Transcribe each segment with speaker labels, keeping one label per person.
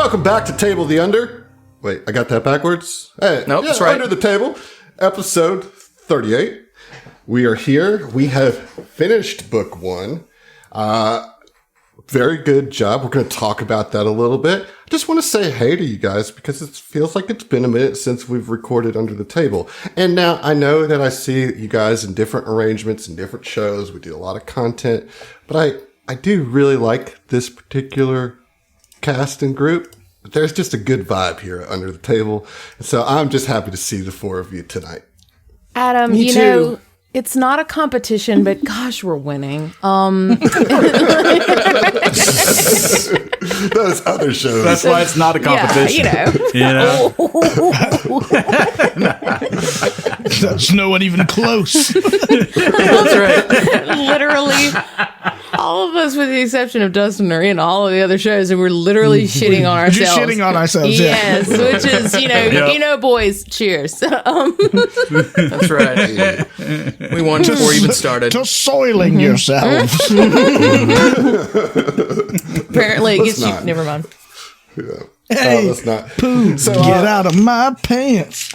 Speaker 1: Welcome back to Table the Under. Wait, I got that backwards? Hey,
Speaker 2: Nope, that's right.
Speaker 1: Under the Table, episode 38. We are here. We have finished book one. Very good job. We're going to talk about that a little bit. I just want to say hey to you guys because it feels like it's been a minute since we've recorded Under the Table. And now I know that I see you guys in different arrangements and different shows. We do a lot of content, but I do really like this particular cast and group. There's just a good vibe here at Under the Table. And so I'm just happy to see the four of you tonight.
Speaker 3: Adam,
Speaker 2: Me too.
Speaker 3: know, it's not a competition, but gosh, we're winning.
Speaker 1: Those other shows.
Speaker 4: That's why it's not a competition.
Speaker 3: Yeah,
Speaker 5: That's no one even close.
Speaker 2: That's right.
Speaker 3: literally, all of us, with the exception of Dustin, are in all of the other shows, and we're literally shitting on ourselves.
Speaker 5: Just shitting on ourselves,
Speaker 3: yes, which is, boys, cheers.
Speaker 2: That's right. We won before we even started.
Speaker 5: Just soiling yourselves.
Speaker 3: Apparently, it gets you.
Speaker 1: not.
Speaker 3: Never mind.
Speaker 1: Yeah.
Speaker 5: Hey,
Speaker 1: Let's not.
Speaker 5: Pooh, get out of my pants.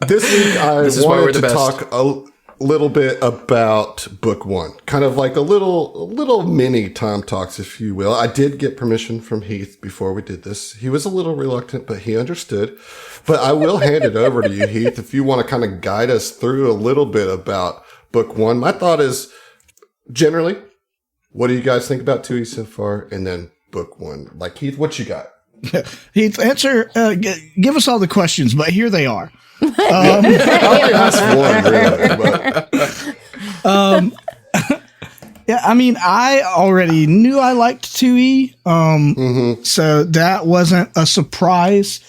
Speaker 1: This week, I
Speaker 2: This is why we're
Speaker 1: wanted
Speaker 2: the
Speaker 1: to
Speaker 2: best.
Speaker 1: talk a little bit about book one, kind of like a little mini Tom Talks, if you will. I did get permission from Heath before we did this. He was a little reluctant, but he understood. But I will hand it over to you, Heath, if you want to kind of guide us through a little bit about book one. My thought is, generally, what do you guys think about 2E so far? And then book one. Like, Heath, what you got?
Speaker 5: Heath, answer. Give us all the questions, but here they are.
Speaker 1: I only asked one, really. But.
Speaker 5: Yeah, I mean, I already knew I liked 2E, so that wasn't a surprise.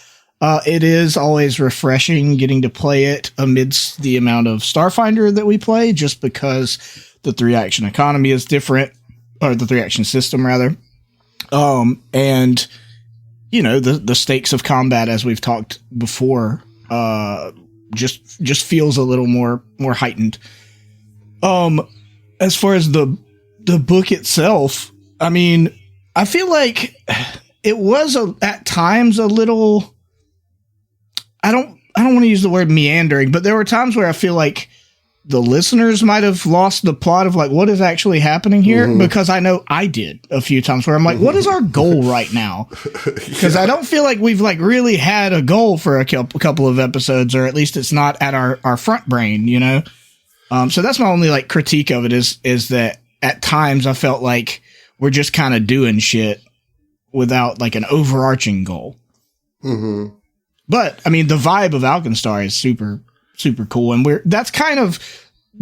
Speaker 5: It is always refreshing getting to play it amidst the amount of Starfinder that we play, just because the 3-action economy is different, or the 3-action system, rather. And, you know, the stakes of combat, as we've talked before, just feels a little more heightened. As far as the book itself, I mean, I feel like it was at times a little, I don't want to use the word meandering, but there were times where I feel like the listeners might have lost the plot of like what is actually happening here, because I know I did a few times where I'm like, what is our goal right now? Because I don't feel like we've like really had a goal for a couple of episodes, or at least it's not at our front brain, you know? So that's my only like critique of it is that at times I felt like we're just kind of doing shit without like an overarching goal. Mm-hmm. But I mean, the vibe of Alkenstar is super, super cool. And that's kind of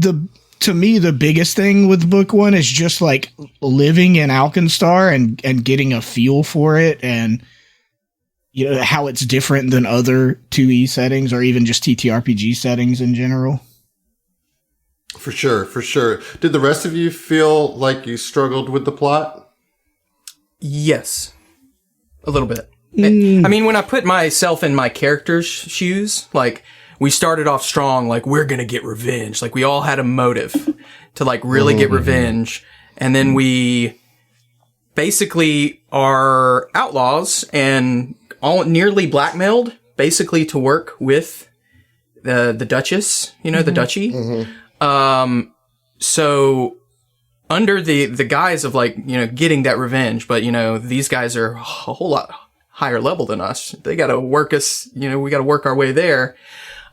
Speaker 5: to me, the biggest thing with book one is just like living in Alkenstar and getting a feel for it, and you know how it's different than other 2E settings or even just TTRPG settings in general.
Speaker 1: For sure. Did the rest of you feel like you struggled with the plot?
Speaker 2: Yes. A little bit. I mean, when I put myself in my character's shoes, like, we started off strong, like, we're gonna get revenge. Like, we all had a motive to, like, really get revenge. And then we basically are outlaws and all nearly blackmailed, basically, to work with the Duchess, you know, the Duchy. So under the guise of like, you know, getting that revenge, but you know, these guys are a whole lot higher level than us. They got to work us, you know, we got to work our way there.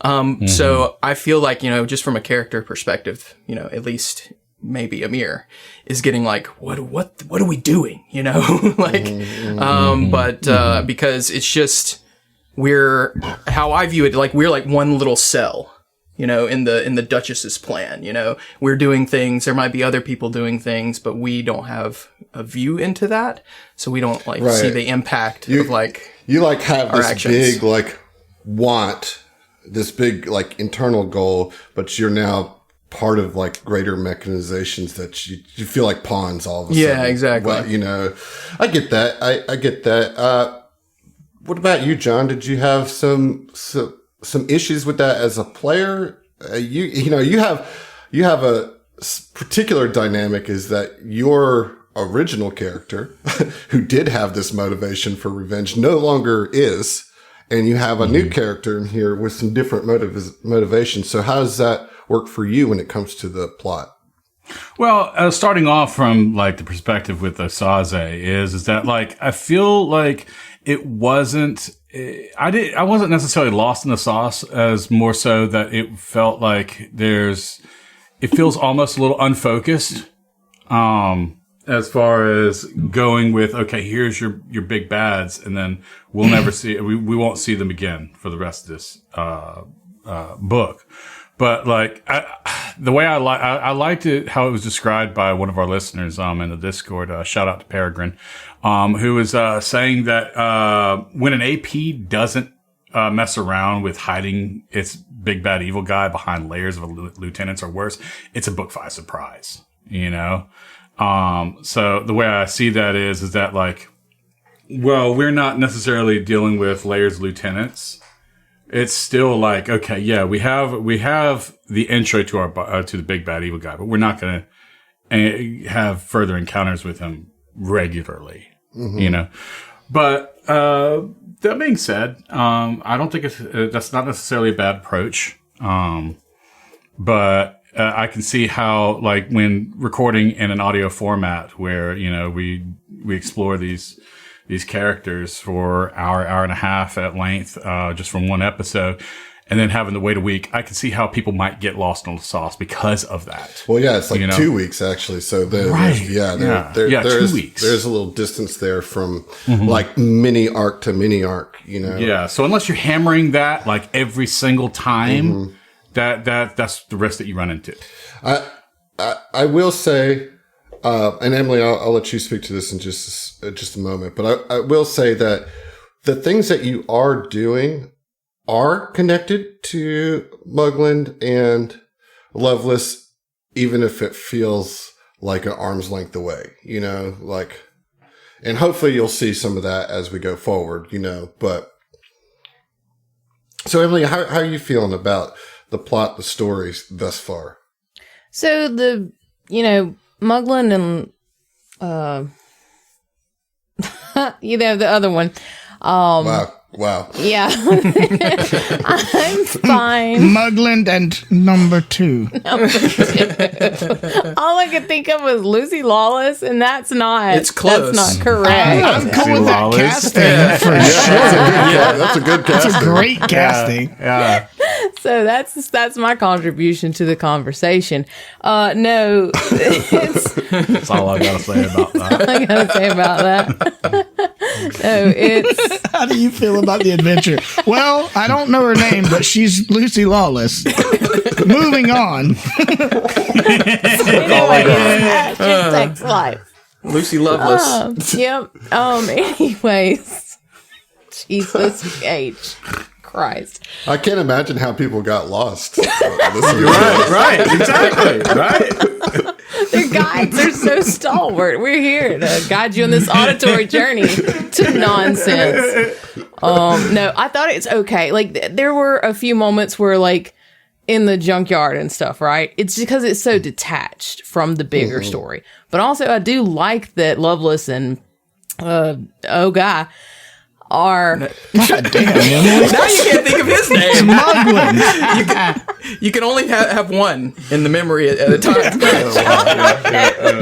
Speaker 2: So I feel like, you know, just from a character perspective, you know, at least maybe Amir is getting like, what are we doing? You know, like, but, because it's just, how I view it, like, we're like one little cell. You know, in the Duchess's plan, you know, we're doing things. There might be other people doing things, but we don't have a view into that, so we don't like see the impact of like
Speaker 1: you like have this
Speaker 2: actions.
Speaker 1: big like this big like internal goal, but you're now part of like greater mechanizations that you feel like pawns all of a sudden.
Speaker 2: Yeah, exactly.
Speaker 1: Well, you know, I get that. I get that. What about you, John? Did you have some issues with that as a player? You have a particular dynamic is that your original character who did have this motivation for revenge no longer is, and you have a new character in here with some different motivations. So how does that work for you when it comes to the plot?
Speaker 4: Well, starting off from like the perspective with Osaze is that like I feel like it wasn't. I wasn't necessarily lost in the sauce as more so that it felt like it feels almost a little unfocused. As far as going with, okay, here's your big bads, and then we'll never see, we won't see them again for the rest of this, book. But like, the way I liked it, how it was described by one of our listeners, in the Discord, shout out to Peregrine, who was, saying that, when an AP doesn't, mess around with hiding its big bad evil guy behind layers of lieutenants or worse, it's a book 5 surprise, you know? So the way I see that is that like, well, we're not necessarily dealing with layers of lieutenants. It's still like, okay, yeah, we have the intro to our, to the big bad evil guy, but we're not going to have further encounters with him regularly, you know? But, that being said, I don't think that's not necessarily a bad approach. But, I can see how, like, when recording in an audio format where, you know, we explore these characters for hour and a half at length, just from one episode, and then having to wait a week, I can see how people might get lost on the sauce because of that.
Speaker 1: Well, yeah, it's like 2 weeks actually. So
Speaker 4: Right.
Speaker 1: there's
Speaker 4: 2 weeks.
Speaker 1: There's a little distance there from like mini arc to mini arc, you know?
Speaker 4: Yeah. So unless you're hammering that like every single time, that's the risk that you run into.
Speaker 1: I will say, and Emily, I'll let you speak to this in just a moment, but I will say that the things that you are doing are connected to Mugland and Loveless, even if it feels like an arm's length away, you know, like, and hopefully you'll see some of that as we go forward, you know, but so Emily, how are you feeling about the plot, the stories thus far?
Speaker 3: So Mugland and, the other one.
Speaker 1: Wow.
Speaker 3: Yeah. I'm fine.
Speaker 5: Mugland and number 2.
Speaker 3: All I could think of was Lucy Lawless, and that's not.
Speaker 2: It's close.
Speaker 3: That's not correct.
Speaker 5: I'm cool with that
Speaker 4: Lawless.
Speaker 5: casting for sure.
Speaker 1: That's a good casting.
Speaker 5: That's a great casting.
Speaker 4: Yeah.
Speaker 3: So that's my contribution to the conversation. No, it's
Speaker 4: That's all I gotta say about that.
Speaker 3: I gotta say about that. No, it's
Speaker 5: How do you feel about the adventure? Well, I don't know her name, but she's Lucy Lawless. Moving on.
Speaker 3: anyway, it's sex life.
Speaker 2: Lucy Loveless.
Speaker 3: Yep. Anyways, Jesus H. Christ.
Speaker 1: I can't imagine how people got lost.
Speaker 4: Right, exactly, right.
Speaker 3: Their guides are so stalwart. We're here to guide you on this auditory journey to nonsense. No, I thought it's okay. Like, there were a few moments where, like, in the junkyard and stuff, right? It's because it's so detached from the bigger story. But also, I do like that Loveless and Guy are.
Speaker 5: God damn, Emily.
Speaker 2: Now you can't think of his name.
Speaker 5: Mugland.
Speaker 2: You can only have one in the memory at a time.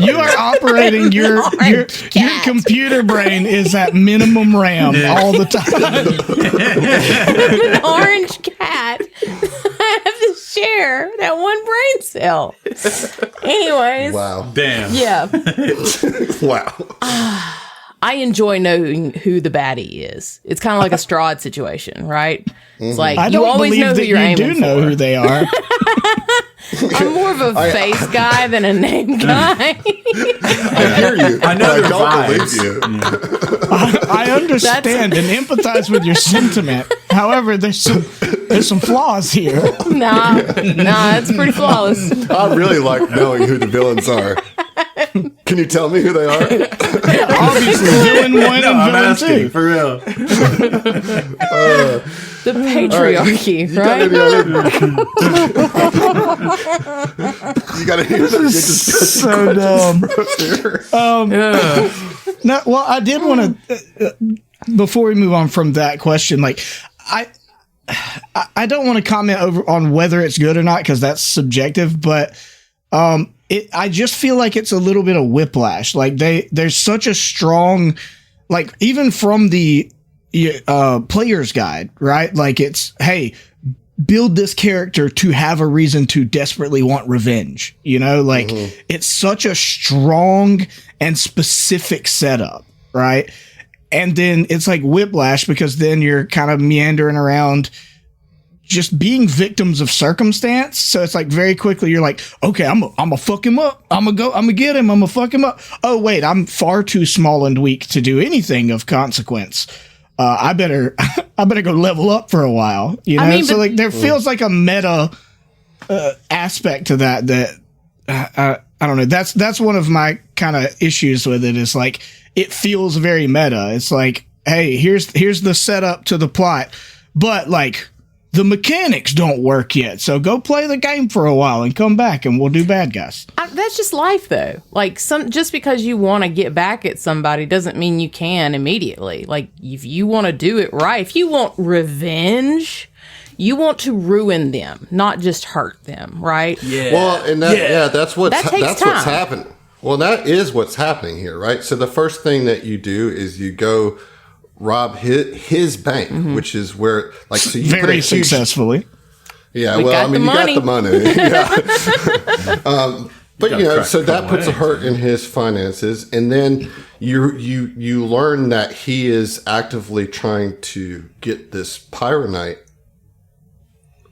Speaker 5: You are operating your computer brain is at minimum RAM all the time.
Speaker 3: An orange cat. I have to share that one brain cell. Anyways.
Speaker 1: Wow.
Speaker 4: Damn.
Speaker 3: Yeah.
Speaker 1: Wow.
Speaker 3: I enjoy knowing who the baddie is. It's kind of like a Strahd situation, right? It's like
Speaker 5: I
Speaker 3: you
Speaker 5: don't
Speaker 3: always
Speaker 5: believe
Speaker 3: know who
Speaker 5: that
Speaker 3: you're
Speaker 5: you
Speaker 3: aiming
Speaker 5: do know
Speaker 3: for.
Speaker 5: who they are.
Speaker 3: I'm more of a face guy than a name guy.
Speaker 1: I hear you.
Speaker 4: I know
Speaker 1: but I
Speaker 4: their
Speaker 1: don't
Speaker 4: vibes.
Speaker 1: believe you.
Speaker 5: I understand and empathize with your sentiment. However, there's some flaws here.
Speaker 3: nah, it's pretty flawless.
Speaker 1: I really like knowing who the villains are. Can you tell me who they are?
Speaker 5: Obviously, villain 1 and
Speaker 4: I'm
Speaker 5: villain
Speaker 4: asking,
Speaker 5: 2.
Speaker 4: for real.
Speaker 3: The patriarchy,
Speaker 1: You got
Speaker 3: right?
Speaker 1: any other? You got any other discussion
Speaker 5: So dumb.
Speaker 2: Yeah.
Speaker 5: No, well, I did want to before we move on from that question, like I don't want to comment over on whether it's good or not because that's subjective, but I just feel like it's a little bit of whiplash. Like there's such a strong, like even from the player's guide, right? Like it's, hey, build this character to have a reason to desperately want revenge. You know, like it's such a strong and specific setup, right? And then it's like whiplash because then you're kind of meandering around just being victims of circumstance. So it's like very quickly you're like, okay, I'm gonna fuck him up. I'm gonna get him. I'm gonna fuck him up. Oh wait, I'm far too small and weak to do anything of consequence. I better go level up for a while. You know, so like there feels like a meta aspect to that I don't know. That's one of my kind of issues with it. Is like it feels very meta. It's like, hey, here's the setup to the plot, but like the mechanics don't work yet. So go play the game for a while and come back and we'll do bad guys.
Speaker 3: That's just life, though. Like just because you want to get back at somebody doesn't mean you can immediately. Like if you want to do it right, if you want revenge, you want to ruin them, not just hurt them, right?
Speaker 2: Yeah.
Speaker 1: Well, and that's what's
Speaker 3: what's
Speaker 1: happening. Well, that is what's happening here, right? So the first thing that you do is you go rob his bank, which is where, like, so you
Speaker 5: Very successfully.
Speaker 1: Yeah,
Speaker 3: We
Speaker 1: well, I mean, you
Speaker 3: got
Speaker 1: got the money. Yeah. But you know, so that puts a hurt in his finances, and then you learn that he is actively trying to get this Pyronite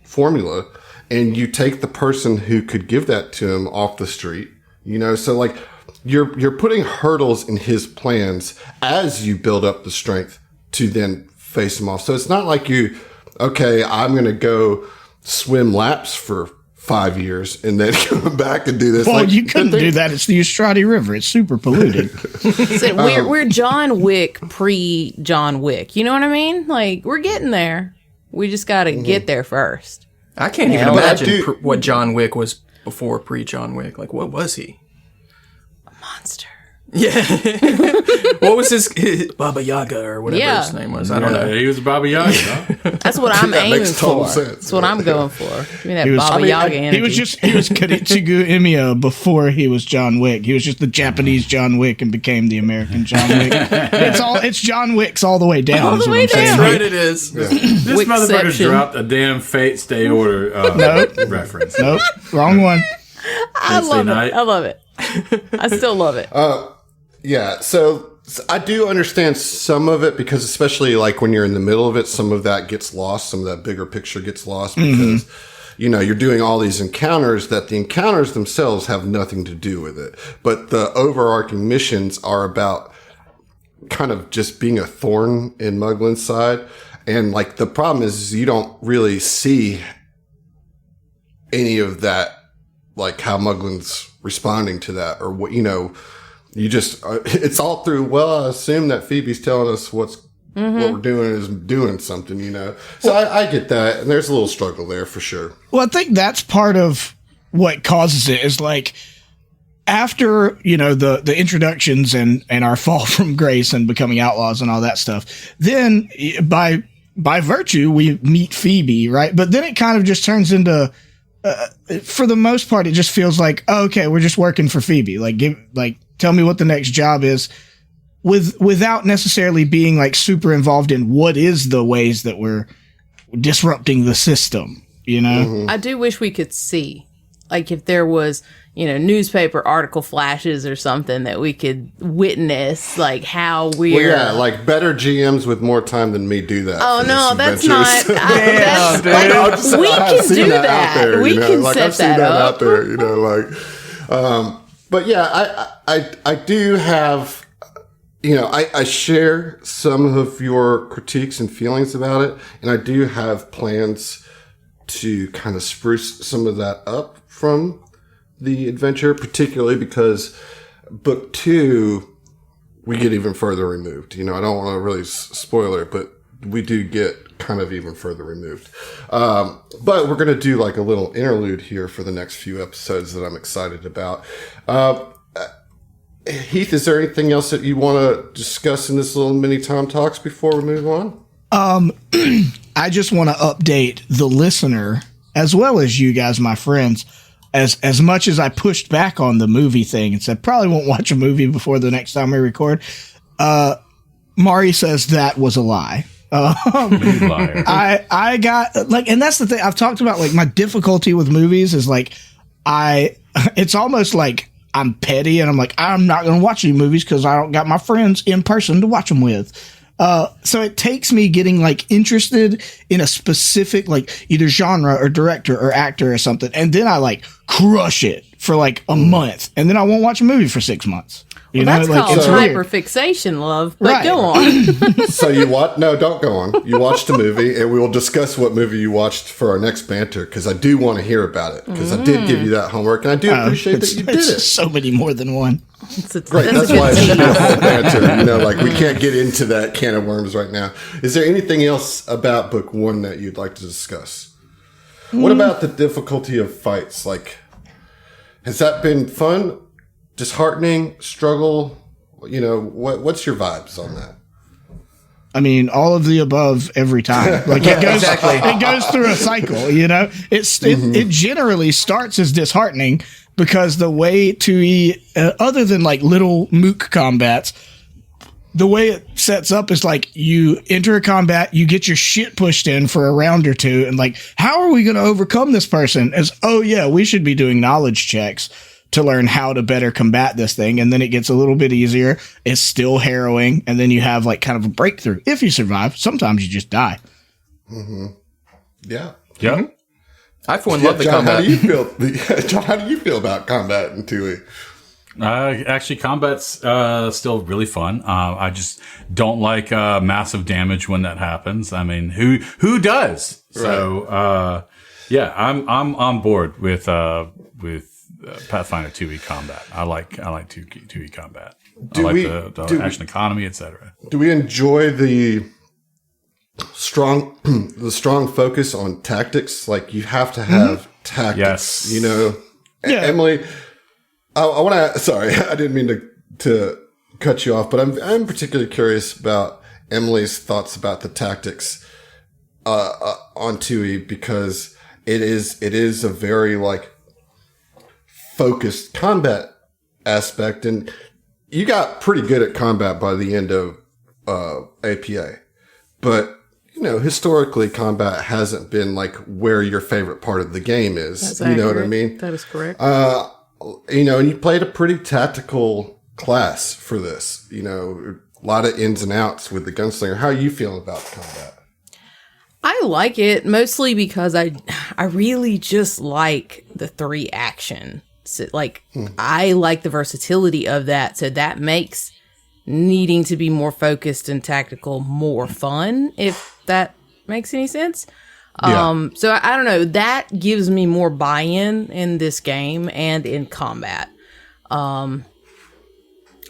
Speaker 1: formula, and you take the person who could give that to him off the street. You know, so like you're putting hurdles in his plans as you build up the strength to then face him off. So it's not like okay, I'm going to go swim laps for 5 years and then come back and do this.
Speaker 5: Well,
Speaker 1: like,
Speaker 5: you couldn't do that. It's the Ustrati River. It's super polluted.
Speaker 3: So we're John Wick pre John Wick. You know what I mean? Like we're getting there. We just got to get there first.
Speaker 2: I can't even
Speaker 1: But I
Speaker 2: imagine
Speaker 1: do-
Speaker 2: what John Wick was before pre-John Wick. Like, what was he?
Speaker 3: Monster.
Speaker 2: Yeah. What was his Baba Yaga or whatever his name was? I don't know.
Speaker 4: He was Baba Yaga. Huh?
Speaker 3: That's what I'm
Speaker 1: That
Speaker 3: aiming
Speaker 1: makes total
Speaker 3: for.
Speaker 1: sense.
Speaker 3: That's what I'm going for. Give me that
Speaker 5: He was-
Speaker 3: Baba
Speaker 5: I mean,
Speaker 3: Yaga energy.
Speaker 5: He was Kiritsugu Imiya before he was John Wick. He was just the Japanese John Wick and became the American John Wick. It's John Wick's all the way down.
Speaker 3: All
Speaker 5: is
Speaker 3: the
Speaker 5: what
Speaker 3: way
Speaker 5: I'm saying.
Speaker 3: down.
Speaker 2: Right, it is.
Speaker 4: This motherfucker
Speaker 3: Wickception.
Speaker 4: dropped a damn Fate Stay Order reference.
Speaker 5: Nope, wrong one.
Speaker 3: I love
Speaker 4: night.
Speaker 3: it. I love it. I still love it.
Speaker 1: Yeah, so I do understand some of it because especially like when you're in the middle of it, some of that gets lost, some of that bigger picture gets lost because, you know, you're doing all these encounters that the encounters themselves have nothing to do with it. But the overarching missions are about kind of just being a thorn in Muglin's side. And like the problem is you don't really see any of that, like how Muglin's responding to that or what, you know, you just, it's all through, well, I assume that Phoebe's telling us what we're doing is doing something, you know? So I get that. And there's a little struggle there for sure.
Speaker 5: Well, I think that's part of what causes it is like after, you know, the introductions and our fall from grace and becoming outlaws and all that stuff, then by virtue, we meet Phoebe, right? But then it kind of just turns into, for the most part, it just feels like, oh, okay, we're just working for Phoebe. Tell me what the next job is without necessarily being like super involved in what is the ways that we're disrupting the system, you know?
Speaker 3: I do wish we could see, like if there was, you know, newspaper article flashes or something that we could witness, like how we're.
Speaker 1: Well, yeah, like better GMs with more time than me do that.
Speaker 3: Oh
Speaker 1: for
Speaker 3: no,
Speaker 1: this
Speaker 3: that's not.
Speaker 1: adventures.
Speaker 3: We can do that. We can
Speaker 1: like,
Speaker 3: set
Speaker 1: I've seen
Speaker 3: that up.
Speaker 1: out there, you know, like, but yeah, I do have, you know, I share some of your critiques and feelings about it, and I do have plans to kind of spruce some of that up from the adventure, particularly because book 2, we get even further removed. You know, I don't want to really spoil it, but we do get kind of even further removed. But we're going to do like a little interlude here for the next few episodes that I'm excited about. Heath, is there anything else that you want to discuss in this little mini Tom Talks before we move on?
Speaker 5: I just want to update the listener as well as you guys, my friends. As much as I pushed back on the movie thing and said probably won't watch a movie before the next time we record, Mari says that was a lie.
Speaker 4: Liar.
Speaker 5: I got like, and that's the thing I've talked about. Like my difficulty with movies is like it's almost like I'm petty and I'm like I'm not going to watch any movies because I don't got my friends in person to watch them with. So it takes me getting like interested in a specific like either genre or director or actor or something, and then I like crush it for like a month, and then I won't watch a movie for 6 months. You know,
Speaker 3: that's
Speaker 5: like,
Speaker 3: called
Speaker 5: it's weird.
Speaker 3: hyperfixation, love. But
Speaker 5: Right.
Speaker 3: go on.
Speaker 1: So you watch? No, don't go on. You watched a movie, and we will discuss what movie you watched for our next banter because I do want to hear about it because I did give you that homework, and I do appreciate that you did
Speaker 5: It's
Speaker 1: it.
Speaker 5: so many more than one.
Speaker 1: Great, that's why it should be a whole banter. You know, like we can't get into that can of worms right now. Is there anything else about book one that you'd like to discuss? What about the difficulty of fights? Like, has that been fun, disheartening, struggle? You know, what's your vibes on that?
Speaker 5: I mean, all of the above every time. Like it goes,
Speaker 2: exactly.
Speaker 5: it goes through a cycle. You know, it generally starts as disheartening because the way to other than like little mook combats, the way it sets up is like you enter a combat, you get your shit pushed in for a round or two, and like, how are we going to overcome this person? As oh yeah, we should be doing knowledge checks to learn how to better combat this thing, and then it gets a little bit easier. It's still harrowing, and then you have like kind of a breakthrough. If you survive, sometimes you just die.
Speaker 1: Yeah.
Speaker 4: Yeah.
Speaker 2: I for one love the
Speaker 1: John,
Speaker 2: combat.
Speaker 1: how do you feel? John, how do you feel about combat in 2E?
Speaker 4: Actually, combat's still really fun. I just don't like massive damage when that happens. I mean, who does? Right. So yeah, I'm on board with Pathfinder 2E combat. I like 2E combat. I like the action economy, etc.
Speaker 1: Do we enjoy the strong focus on tactics? Like you have to have tactics.
Speaker 4: Yes.
Speaker 1: You know,
Speaker 5: Yeah.
Speaker 1: Emily. I want to. Sorry, I didn't mean to cut you off, but I'm particularly curious about Emily's thoughts about the tactics on 2E because it is a very like focused combat aspect, and you got pretty good at combat by the end of APA, but you know historically combat hasn't been like where your favorite part of the game is.
Speaker 3: That's
Speaker 1: you know what I
Speaker 3: accurate.
Speaker 1: mean?
Speaker 3: That is correct.
Speaker 1: You know, and you played a pretty tactical class for this. You know, a lot of ins and outs with the gunslinger. How are you feeling about combat?
Speaker 3: I like it mostly because I really just like the 3 action. So, like I like the versatility of that. So that makes needing to be more focused and tactical more fun, if that makes any sense.
Speaker 1: Yeah.
Speaker 3: So I don't know. That gives me more buy-in in this game and in combat.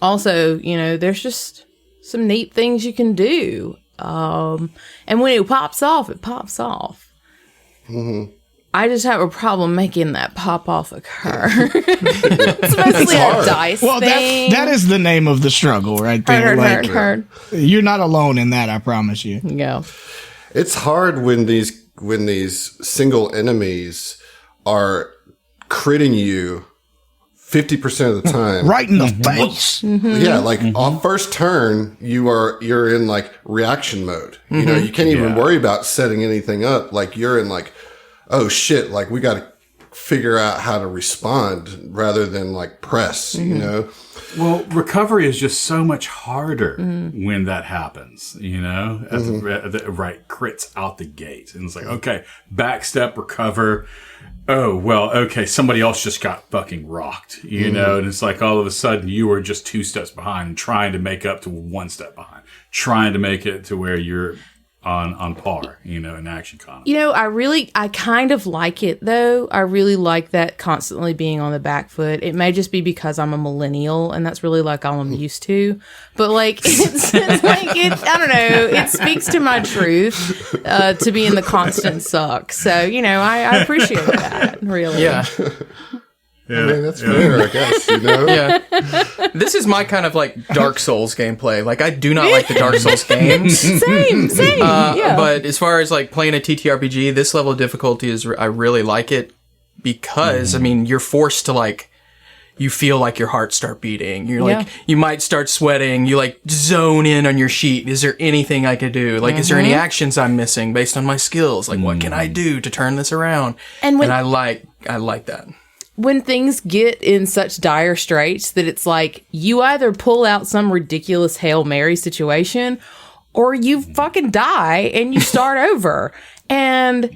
Speaker 3: Also, you know, there's just some neat things you can do. And when it pops off, it pops off. Mm-hmm. I just have a problem making that pop off occur. It's mostly a dice
Speaker 5: Well,
Speaker 3: thing.
Speaker 5: that is the name of the struggle right there.
Speaker 3: Hard.
Speaker 5: You're not alone in that, I promise you.
Speaker 3: Yeah.
Speaker 1: It's hard when these single enemies are critting you 50% of the time.
Speaker 5: Right in the face.
Speaker 1: Yeah, like on first turn, you're in like reaction mode. You know, you can't even worry about setting anything up. Like you're in like, oh shit, like we got to figure out how to respond rather than like press, you know?
Speaker 4: Well, recovery is just so much harder when that happens, you know, at the right crits out the gate. And it's like, okay, backstep, recover. Oh, well, okay, somebody else just got fucking rocked, you know, and it's like all of a sudden you were just 2 steps behind and trying to make up to 1 step behind, trying to make it to where you're on par, in Action Con.
Speaker 3: I kind of like it though. I really like that constantly being on the back foot. It may just be because I'm a millennial and that's really like all I'm used to. But like, it's like, I don't know, it speaks to my truth to be in the constant suck. So, I appreciate that, really.
Speaker 2: Yeah.
Speaker 1: I mean, that's fair, I guess,
Speaker 2: Yeah. This is my kind of like Dark Souls gameplay. Like, I do not like the Dark Souls games.
Speaker 3: Same. Yeah.
Speaker 2: But as far as like playing a TTRPG, this level of difficulty I really like it because, I mean, you're forced to like, you feel like your heart start beating. You're like, you might start sweating. You like zone in on your sheet. Is there anything I could do? Like, is there any actions I'm missing based on my skills? Like, what can I do to turn this around? And I like that.
Speaker 3: When things get in such dire straits that it's like you either pull out some ridiculous Hail Mary situation or you fucking die and you start over. And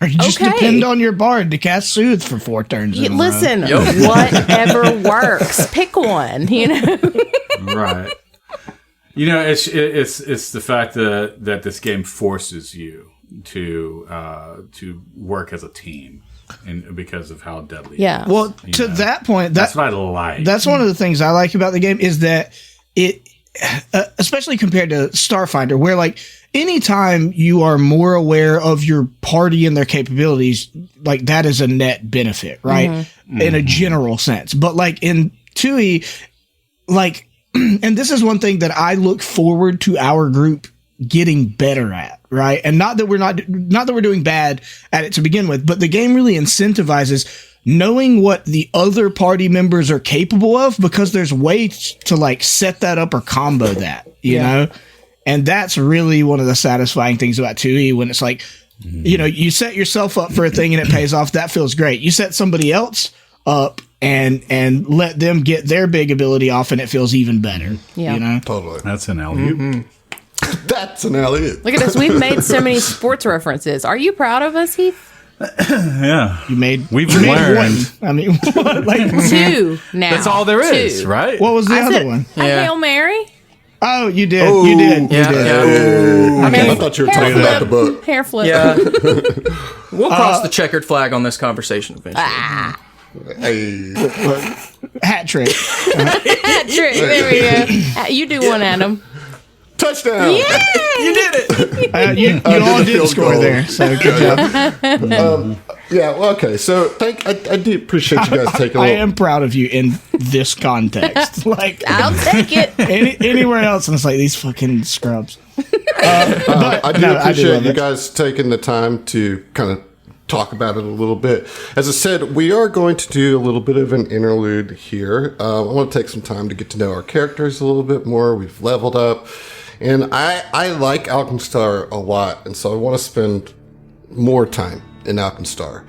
Speaker 5: or you just depend on your bard to cast Soothe for 4 turns.
Speaker 3: Listen, whatever works. Pick one,
Speaker 4: Right. It's the fact that this game forces you to work as a team. And because of how deadly it is.
Speaker 5: Well, to that point,
Speaker 4: that's what I like.
Speaker 5: That's one of the things I like about the game is that it, especially compared to Starfinder, where like anytime you are more aware of your party and their capabilities, like that is a net benefit, right? In a general sense. But like in 2E, like, and this is one thing that I look forward to our group getting better at, right? And not that we're doing bad at it to begin with, but the game really incentivizes knowing what the other party members are capable of because there's ways to like set that up or combo that, you know? And that's really one of the satisfying things about 2E when it's like, you set yourself up for a thing and it pays off. That feels great. You set somebody else up and let them get their big ability off and it feels even better. Yeah.
Speaker 1: Totally.
Speaker 4: That's an alley-oop.
Speaker 1: That's an alley-oop.
Speaker 3: Look at us. We've made so many sports references. Are you proud of us, Heath?
Speaker 4: Yeah. We've
Speaker 5: learned.
Speaker 4: learned.
Speaker 5: I mean, like
Speaker 3: 2 now.
Speaker 4: That's all there is,
Speaker 3: 2.
Speaker 4: right?
Speaker 5: What was the other
Speaker 3: said,
Speaker 5: one?
Speaker 3: A Hail Mary?
Speaker 5: Oh, you did. You did.
Speaker 2: Yeah.
Speaker 1: I thought you were talking about the book.
Speaker 3: Hair flip.
Speaker 2: Yeah. We'll cross the checkered flag on this conversation eventually.
Speaker 1: Hey.
Speaker 5: Hat trick.
Speaker 3: Hat trick. There we go. You do one, Adam.
Speaker 1: Touchdown!
Speaker 3: Yay!
Speaker 2: You did it!
Speaker 5: You all did score there, so good job.
Speaker 1: Yeah, well, okay. So I do appreciate you guys taking a
Speaker 5: I
Speaker 1: little...
Speaker 5: am proud of you in this context. Like,
Speaker 3: I'll take it.
Speaker 5: anywhere else, and it's like these fucking scrubs.
Speaker 1: I do appreciate
Speaker 5: love
Speaker 1: you
Speaker 5: it.
Speaker 1: guys taking the time to kind of talk about it a little bit. As I said, we are going to do a little bit of an interlude here. I want to take some time to get to know our characters a little bit more. We've leveled up. And I like Alkenstar a lot, and so I want to spend more time in Alkenstar.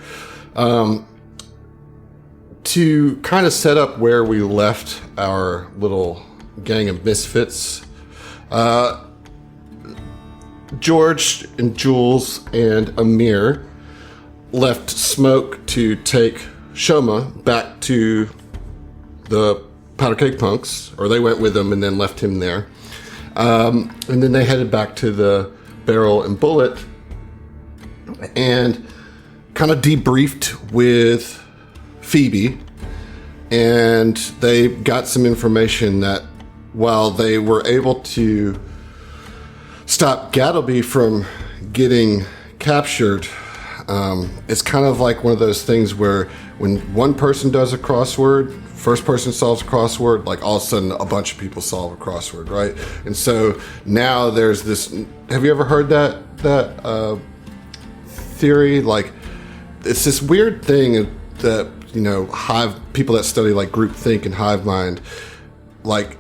Speaker 1: To kind of set up where we left our little gang of misfits, George and Jules and Amir left Smoke to take Shoma back to the Powder Cake Punks, or they went with him and then left him there. And then they headed back to the Barrel and Bullet and kind of debriefed with Phoebe. And they got some information that while they were able to stop Gattleby from getting captured, it's kind of like one of those things where when one person does a crossword, first person solves a crossword, like all of a sudden a bunch of people solve a crossword, right? And so now there's this. Have you ever heard that theory? Like, it's this weird thing that people that study like groupthink and hive mind, like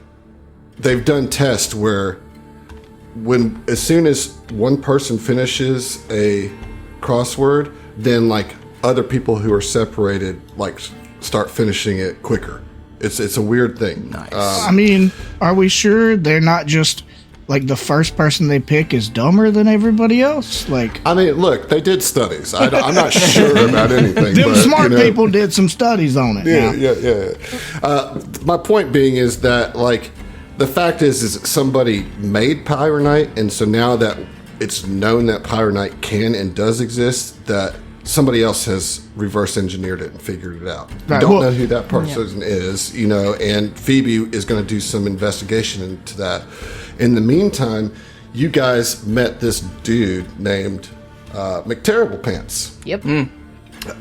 Speaker 1: they've done tests where as soon as one person finishes a crossword, then like other people who are separated like start finishing it quicker. It's a weird thing.
Speaker 2: Nice.
Speaker 5: I mean, are we sure they're not just like the first person they pick is dumber than everybody else? Like,
Speaker 1: I mean, look, they did studies. I'm not sure about anything.
Speaker 5: them
Speaker 1: but,
Speaker 5: smart people did some studies on it.
Speaker 1: Yeah. My point being is that like the fact is somebody made Pyrite, and so now that it's known that Pyronite can and does exist, that somebody else has reverse engineered it and figured it out. You
Speaker 5: Right,
Speaker 1: don't
Speaker 5: well-
Speaker 1: know who that person is, and Phoebe is going to do some investigation into that. In the meantime, you guys met this dude named McTerrible Pants.
Speaker 3: Yep.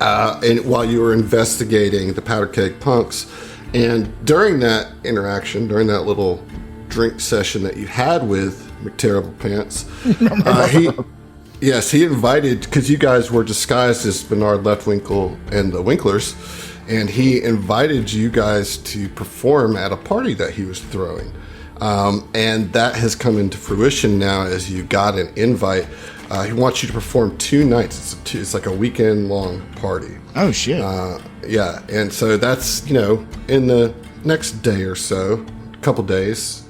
Speaker 1: And while you were investigating the Powder Keg Punks, and during that interaction, during that little drink session that you had with McTerrible Pants, he invited, because you guys were disguised as Bernard Leftwinkle and the Winklers, and he invited you guys to perform at a party that he was throwing. And that has come into fruition now as you got an invite. He wants you to perform 2 nights. It's like a weekend-long party.
Speaker 5: Oh, shit.
Speaker 1: Yeah, and so that's, in the next day or so, a couple days,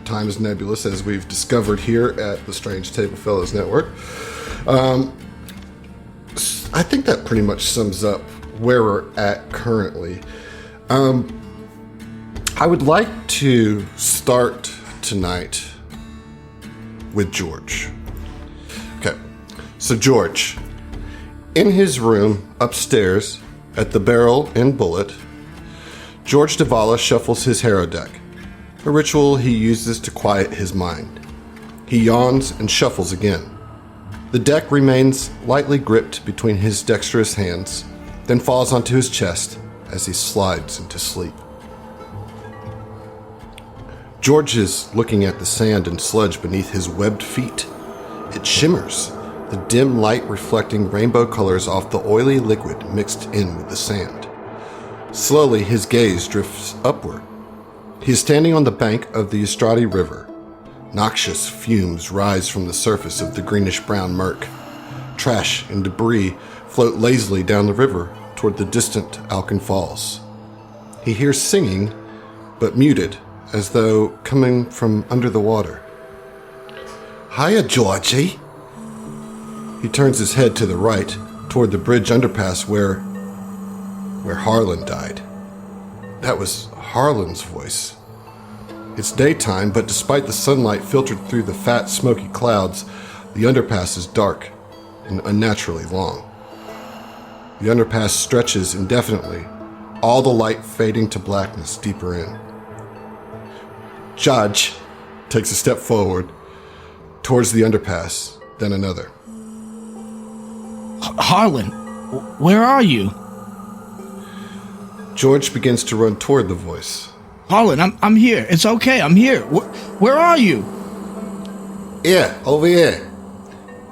Speaker 1: time is nebulous, as we've discovered here at the Strange Table Fellows Network. I think that pretty much sums up where we're at currently. I would like to start tonight with George. Okay, so George, in his room upstairs at the Barrel and Bullet, George Davala shuffles his Harrow deck, a ritual he uses to quiet his mind. He yawns and shuffles again. The deck remains lightly gripped between his dexterous hands, then falls onto his chest as he slides into sleep. George is looking at the sand and sludge beneath his webbed feet. It shimmers, the dim light reflecting rainbow colors off the oily liquid mixed in with the sand. Slowly, his gaze drifts upward. He is standing on the bank of the Estradi River. Noxious fumes rise from the surface of the greenish-brown murk. Trash and debris float lazily down the river toward the distant Alcan Falls. He hears singing, but muted, as though coming from under the water. "Hiya, Georgie." He turns his head to the right, toward the bridge underpass where Harlan died. That was Harlan's voice. It's daytime, but despite the sunlight filtered through the fat, smoky clouds, the underpass is dark and unnaturally long. The underpass stretches indefinitely, all the light fading to blackness deeper in. Judge takes a step forward towards the underpass, then another.
Speaker 5: Harlan, where are you?
Speaker 1: George begins to run toward the voice.
Speaker 5: Harlan, I'm here. It's okay. I'm here. Where are you?
Speaker 1: Yeah, over here.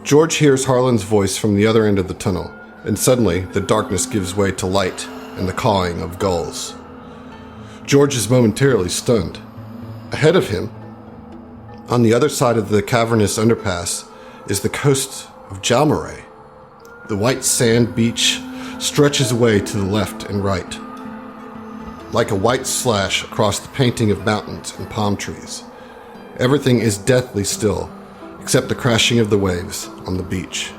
Speaker 1: George hears Harlan's voice from the other end of the tunnel, and suddenly the darkness gives way to light and the cawing of gulls. George is momentarily stunned. Ahead of him, on the other side of the cavernous underpass, is the coast of Jalmaray. The white sand beach stretches away to the left and right, like a white slash across the painting of mountains and palm trees. Everything is deathly still, except the crashing of the waves on the beach.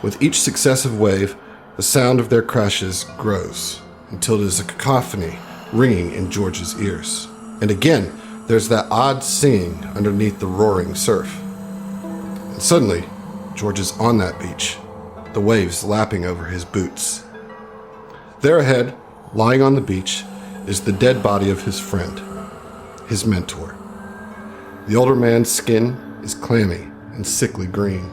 Speaker 1: With each successive wave, the sound of their crashes grows, until it is a cacophony ringing in George's ears. And again, there's that odd singing underneath the roaring surf. And suddenly, George is on that beach, the waves lapping over his boots. There ahead, lying on the beach, is the dead body of his friend, his mentor. The older man's skin is clammy and sickly green.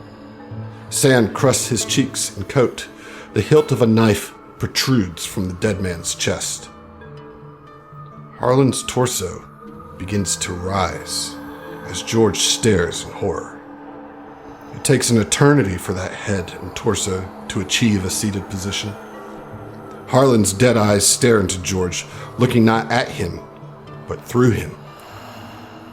Speaker 1: Sand crusts his cheeks and coat. The hilt of a knife protrudes from the dead man's chest. Harlan's torso begins to rise as George stares in horror. It takes an eternity for that head and torso to achieve a seated position. Harlan's dead eyes stare into George, looking not at him, but through him.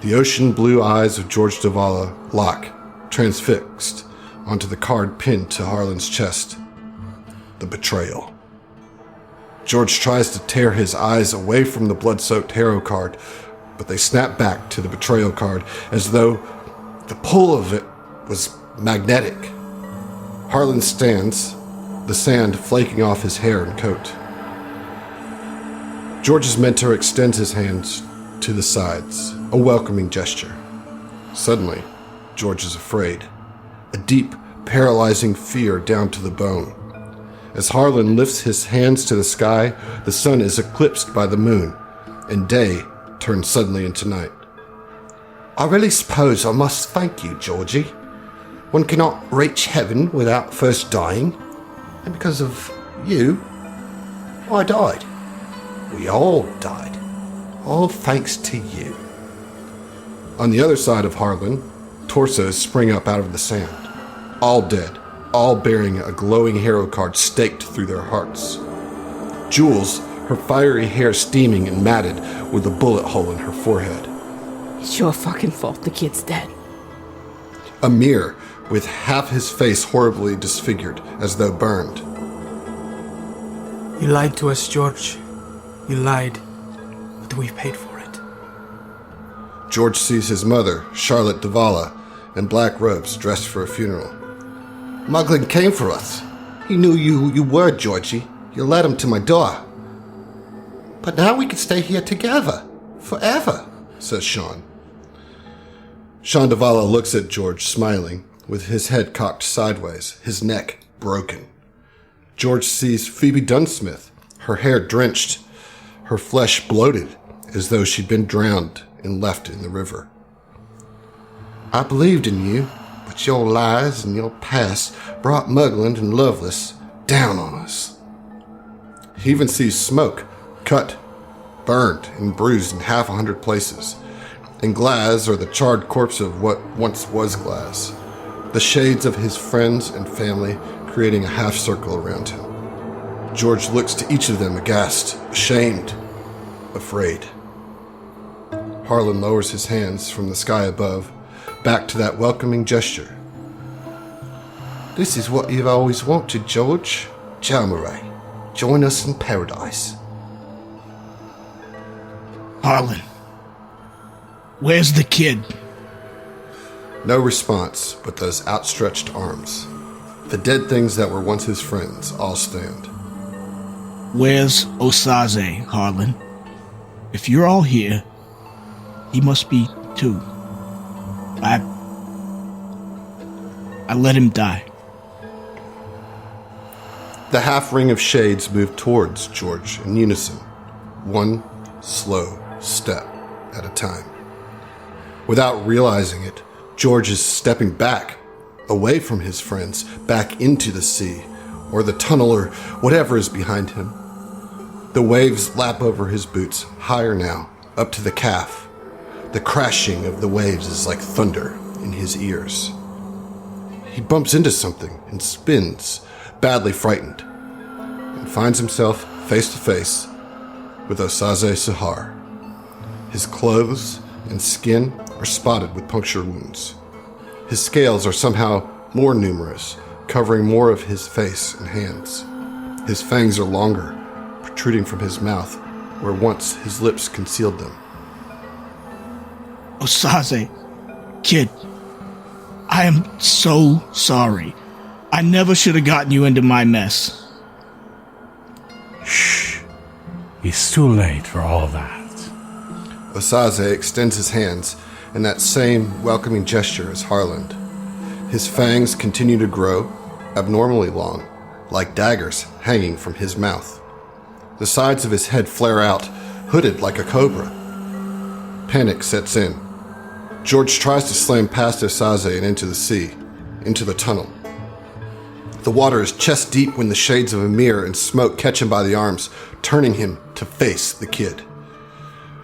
Speaker 1: The ocean blue eyes of George Davala lock, transfixed, onto the card pinned to Harlan's chest. The betrayal. George tries to tear his eyes away from the blood-soaked Harrow card, but they snap back to the betrayal card as though the pull of it was magnetic. Harlan stands, the sand flaking off his hair and coat. George's mentor extends his hands to the sides, a welcoming gesture. Suddenly, George is afraid. A deep, paralyzing fear down to the bone. As Harlan lifts his hands to the sky, the sun is eclipsed by the moon, and day turns suddenly into night. I really suppose I must thank you, Georgie. One cannot reach heaven without first dying, and because of you, I died. We all died. All thanks to you. On the other side of Harlan, torsos spring up out of the sand. All dead, all bearing a glowing hero card staked through their hearts. Jules, her fiery hair steaming and matted with a bullet hole in her forehead.
Speaker 3: It's your fucking fault the kid's dead.
Speaker 1: Amir, with half his face horribly disfigured, as though burned.
Speaker 2: You lied to us, George. You lied. But we've paid for it.
Speaker 1: George sees his mother, Charlotte Davala, in black robes dressed for a funeral. Muglin came for us. He knew who you were, Georgie. You led him to my door. But now we can stay here together. Forever, says Sean. Sean Davala looks at George, smiling, with his head cocked sideways, his neck broken. George sees Phoebe Dunsmith, her hair drenched, her flesh bloated, as though she'd been drowned and left in the river. I believed in you, but your lies and your past brought Mugland and Lovelace down on us. He even sees Smoke, cut, burned, and bruised in 100 places, and Glaz, or the charred corpse of what once was Glaz, the shades of his friends and family creating a half circle around him. George looks to each of them aghast, ashamed, afraid. Harlan lowers his hands from the sky above, back to that welcoming gesture. This is what you've always wanted, George. Jalmaray, join us in paradise.
Speaker 5: Harlan, where's the kid?
Speaker 1: No response, but those outstretched arms. The dead things that were once his friends all stand.
Speaker 5: Where's Osaze, Harlan? If you're all here, he must be too. I let him die.
Speaker 1: The half ring of shades move towards George in unison, one slow step at a time. Without realizing it, George is stepping back, away from his friends, back into the sea, or the tunnel, or whatever is behind him. The waves lap over his boots, higher now, up to the calf. The crashing of the waves is like thunder in his ears. He bumps into something and spins, badly frightened, and finds himself face to face with Osaze Sahar. His clothes and skin are spotted with puncture wounds. His scales are somehow more numerous, covering more of his face and hands. His fangs are longer, protruding from his mouth, where once his lips concealed them.
Speaker 5: Osaze, kid, I am so sorry. I never should have gotten you into my mess.
Speaker 4: Shh. It's too late for all that.
Speaker 1: Osaze extends his hands in that same welcoming gesture as Harland. His fangs continue to grow, abnormally long, like daggers hanging from his mouth. The sides of his head flare out, hooded like a cobra. Panic sets in. George tries to slam past Osaze and into the sea, into the tunnel. The water is chest deep when the shades of Amir and Smoke catch him by the arms, turning him to face the kid.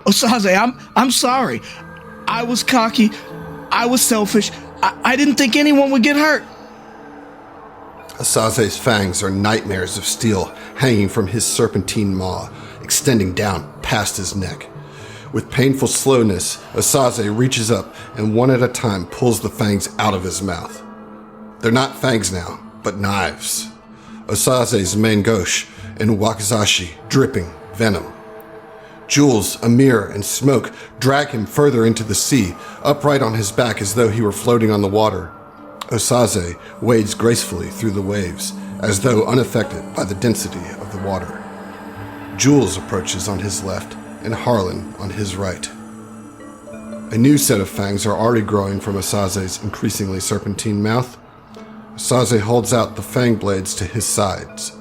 Speaker 5: Osaze, I'm sorry. I was cocky. I was selfish. I didn't think anyone would get hurt.
Speaker 1: Osaze's fangs are nightmares of steel hanging from his serpentine maw, extending down past his neck. With painful slowness, Osaze reaches up and one at a time pulls the fangs out of his mouth. They're not fangs now, but knives. Osaze's main gauche and wakizashi dripping venom. Jules, Amir, and Smoke drag him further into the sea, upright on his back as though he were floating on the water. Osaze wades gracefully through the waves, as though unaffected by the density of the water. Jules approaches on his left, and Harlan on his right. A new set of fangs are already growing from Asaze's increasingly serpentine mouth. Asaze holds out the fang blades to his sides.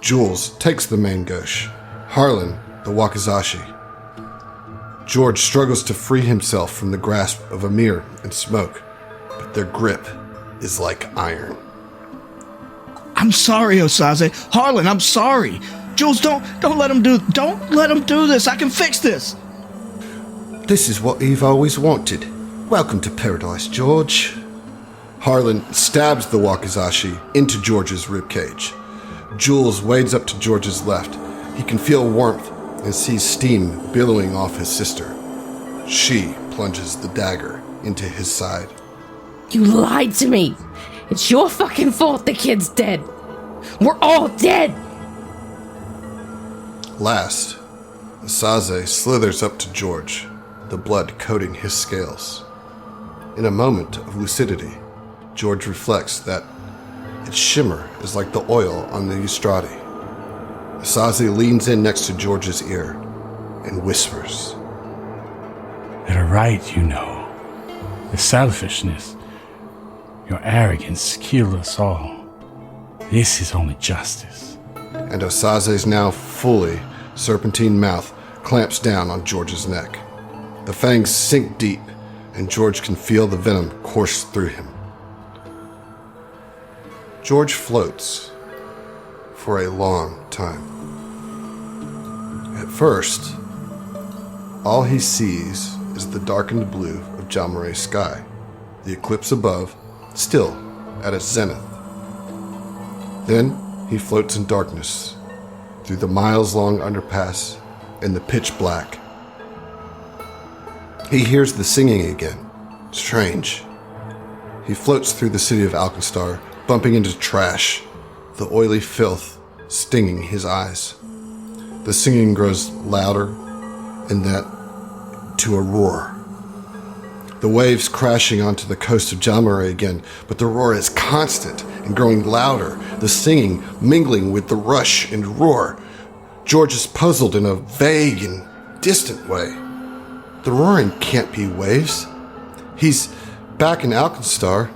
Speaker 1: Jules takes the main gauche, Harlan the wakizashi. George struggles to free himself from the grasp of Amir and Smoke, but their grip is like iron.
Speaker 5: I'm sorry, Osaze. Harlan, I'm sorry. Jules, don't let him do this. I can fix this.
Speaker 1: This is what you've always wanted. Welcome to paradise, George. Harlan stabs the wakizashi into George's ribcage. Jules wades up to George's left. He can feel warmth and sees steam billowing off his sister. She plunges the dagger into his side.
Speaker 3: You lied to me. It's your fucking fault the kid's dead. We're all dead.
Speaker 1: Last, Asaze slithers up to George, the blood coating his scales. In a moment of lucidity, George reflects that its shimmer is like the oil on the Eustrati. Asaze leans in next to George's ear and whispers.
Speaker 4: They're right, you know. The selfishness, your arrogance killed us all. This is only justice.
Speaker 1: And Osaze's now fully serpentine mouth clamps down on George's neck. The fangs sink deep, and George can feel the venom course through him. George floats for a long time. At first, all he sees is the darkened blue of Jalmare's sky, the eclipse above, still at its zenith. Then he floats in darkness, through the miles-long underpass and the pitch black. He hears the singing again. Strange. He floats through the city of Alkenstar, bumping into trash, the oily filth stinging his eyes. The singing grows louder, and that to a roar. The waves crashing onto the coast of Jalmare again, but the roar is constant and growing louder, the singing mingling with the rush and roar. George is puzzled in a vague and distant way. The roaring can't be waves. He's back in Alkenstar,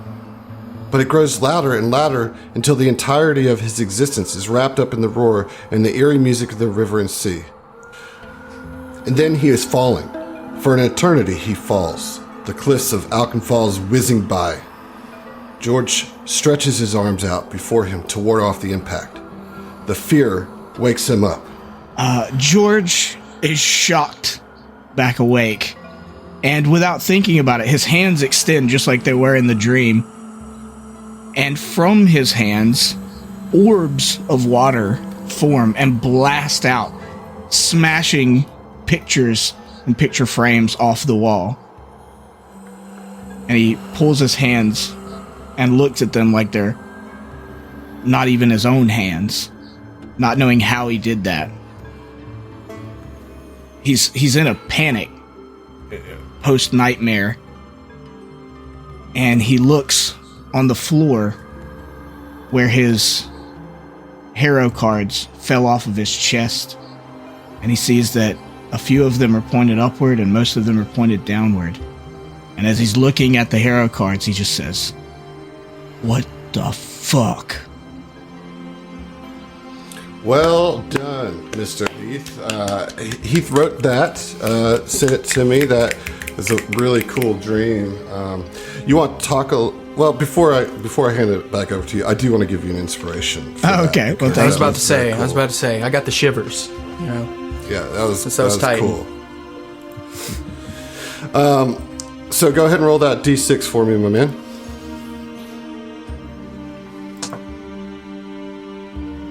Speaker 1: but it grows louder and louder until the entirety of his existence is wrapped up in the roar and the eerie music of the river and sea. And then he is falling. For an eternity he falls, the cliffs of Alkenfalls whizzing by. George stretches his arms out before him to ward off the impact. The fear wakes him up.
Speaker 5: George is shocked back awake. And without thinking about it, his hands extend just like they were in the dream. And from his hands, orbs of water form and blast out, smashing pictures and picture frames off the wall. And he pulls his hands and looks at them like they're not even his own hands, not knowing how he did that. He's in a panic post-nightmare, and he looks on the floor where his hero cards fell off of his chest, and he sees that a few of them are pointed upward and most of them are pointed downward. And as he's looking at the hero cards, he just says, "What the fuck?" Well
Speaker 1: done, Mr. Heath. Heath wrote that, sent it to me. That is a really cool dream. You want to talk well, before I hand it back over to you, I do want to give you an inspiration.
Speaker 5: Okay. Well,
Speaker 2: I was about to say, I got the shivers. You know.
Speaker 1: Yeah, that was
Speaker 2: tight.
Speaker 1: Cool. So go ahead and roll that D6 for me, my man.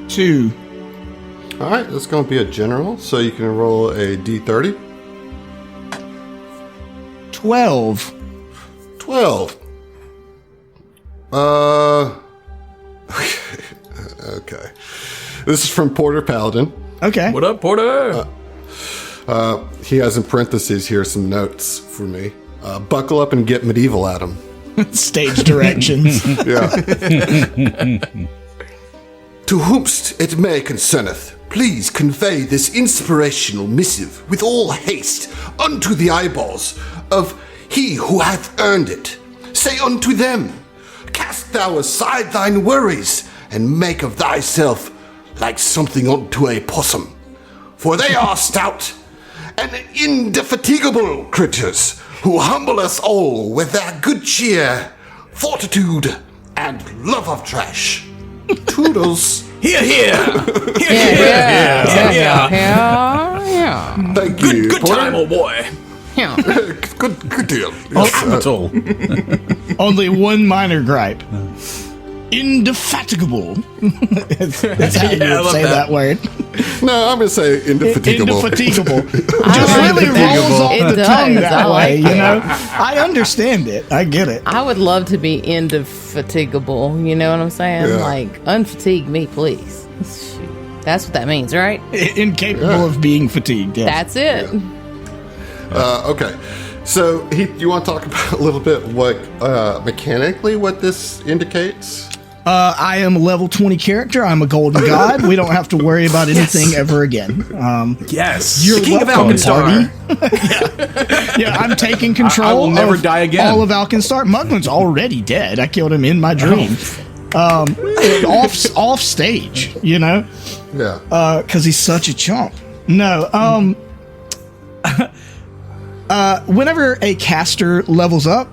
Speaker 5: 2.
Speaker 1: All right, that's going to be a general, so you can roll a D30.
Speaker 5: 12.
Speaker 1: 12. Okay. This is from Porter Paladin.
Speaker 5: Okay.
Speaker 2: What up, Porter?
Speaker 1: He has in parentheses here some notes for me. Buckle up and get medieval at him.
Speaker 5: Stage directions.
Speaker 1: Yeah. To whomst it may concerneth, please convey this inspirational missive with all haste unto the eyeballs of he who hath earned it. Say unto them, cast thou aside thine worries, and make of thyself like something unto a possum. For they are stout and indefatigable creatures, who humble us all with their good cheer, fortitude, and love of trash. Toodles.
Speaker 2: Here, here.
Speaker 3: Yeah.
Speaker 1: Thank you.
Speaker 2: Good
Speaker 1: Porter.
Speaker 2: time, old boy.
Speaker 3: Yeah.
Speaker 1: Good deal. Yes,
Speaker 4: Capital.
Speaker 5: Only one minor gripe. Indefatigable. That's how you
Speaker 2: I
Speaker 5: would
Speaker 2: love
Speaker 5: say that word.
Speaker 1: no, I'm going to say indefatigable.
Speaker 5: Indefatigable.
Speaker 3: I
Speaker 5: Just
Speaker 3: like
Speaker 5: really rolls off
Speaker 3: It
Speaker 5: the tongue
Speaker 3: does.
Speaker 5: that
Speaker 3: I like
Speaker 5: way, you
Speaker 3: it.
Speaker 5: know? I understand it. I get it.
Speaker 3: I would love to be indefatigable. You know what I'm saying?
Speaker 1: Yeah.
Speaker 3: Like, unfatigue me, please. Shoot. That's what that means, right?
Speaker 5: Incapable of being fatigued. Yes.
Speaker 3: That's it.
Speaker 1: Okay. So, Heath, you want to talk about a little bit what, mechanically, what this indicates?
Speaker 5: I am a level 20 character. I'm a golden god. We don't have to worry about anything ever again.
Speaker 4: Yes.
Speaker 5: You're
Speaker 2: The King of
Speaker 5: welcome,
Speaker 2: Alkenstar.
Speaker 5: party. Yeah, I'm taking control.
Speaker 4: I will never
Speaker 5: of
Speaker 4: die again.
Speaker 5: All of Alkenstar. Mugman's already dead. I killed him in my dream. Off stage, you know,
Speaker 1: Yeah.
Speaker 5: because he's such a chump. No. Whenever a caster levels up,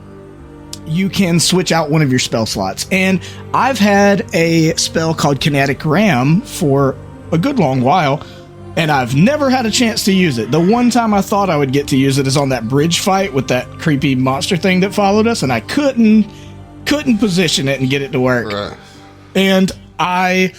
Speaker 5: you can switch out one of your spell slots. And I've had a spell called Kinetic Ram for a good long while, and I've never had a chance to use it. The one time I thought I would get to use it is on that bridge fight with that creepy monster thing that followed us, and I couldn't position it and get it to work.
Speaker 1: Right.
Speaker 5: And I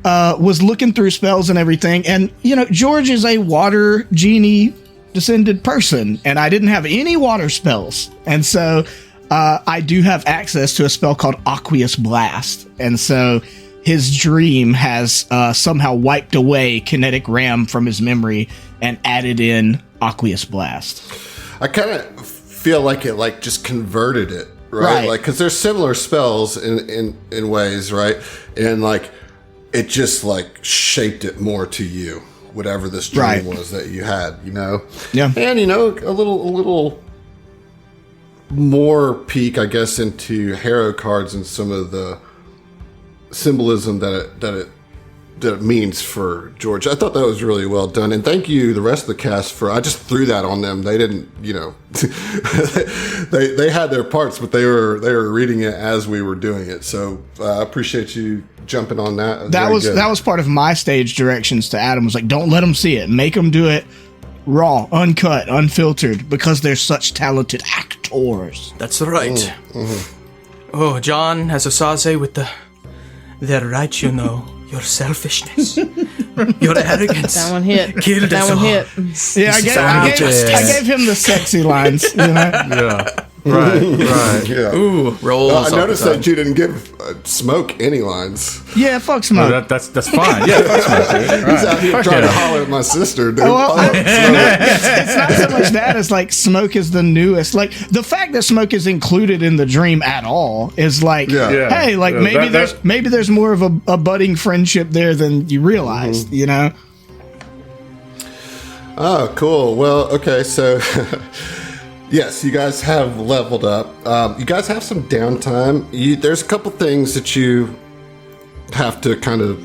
Speaker 5: was looking through spells and everything, and, you know, George is a water genie descended person, and I didn't have any water spells. And so I do have access to a spell called Aqueous Blast. And so his dream has somehow wiped away Kinetic Ram from his memory and added in Aqueous Blast.
Speaker 1: I kind of feel like it like just converted it, right? Like, because there's similar spells in ways, right? And like it just like shaped it more to you, whatever this dream was that you had, you know?
Speaker 5: Yeah.
Speaker 1: And you know, a little more peek, I guess, into Hero cards and some of the symbolism that it means for George. I thought that was really well done, and thank you, the rest of the cast, for. I just threw that on them. They didn't, you know, they had their parts, but they were reading it as we were doing it. So I appreciate you jumping on that.
Speaker 5: That was part of my stage directions to Adam. Was like, don't let them see it. Make them do it raw, uncut, unfiltered, because they're such talented actors.
Speaker 2: That's right. Oh, John has a saze with they're right, you know. Your selfishness, your arrogance.
Speaker 3: That one hit.
Speaker 2: Killed
Speaker 3: That
Speaker 2: us
Speaker 3: one
Speaker 2: all.
Speaker 3: hit.
Speaker 5: Yeah, I gave him the sexy lines. You know?
Speaker 4: Yeah. Right.
Speaker 1: Yeah.
Speaker 2: Ooh, rolls.
Speaker 1: I
Speaker 2: off the
Speaker 1: noticed
Speaker 2: tongue.
Speaker 1: that you didn't give Smoke any lines.
Speaker 5: Yeah, fuck Smoke.
Speaker 4: No, that's fine. Yeah, that's fine. Dude.
Speaker 1: He's out here
Speaker 4: Fuck
Speaker 1: trying to
Speaker 4: yeah.
Speaker 1: holler at my sister, dude.
Speaker 5: Well,
Speaker 1: Oh, Smoke.
Speaker 5: it's not so much that as like Smoke is the newest. Like the fact that Smoke is included in the dream at all is like,
Speaker 1: Yeah.
Speaker 4: Yeah.
Speaker 5: hey, like
Speaker 4: Yeah,
Speaker 5: maybe there's more of a budding friendship there than you realized. You know.
Speaker 1: Oh, cool. Well, okay, so yes, you guys have leveled up. You guys have some downtime. There's a couple things that you have to kind of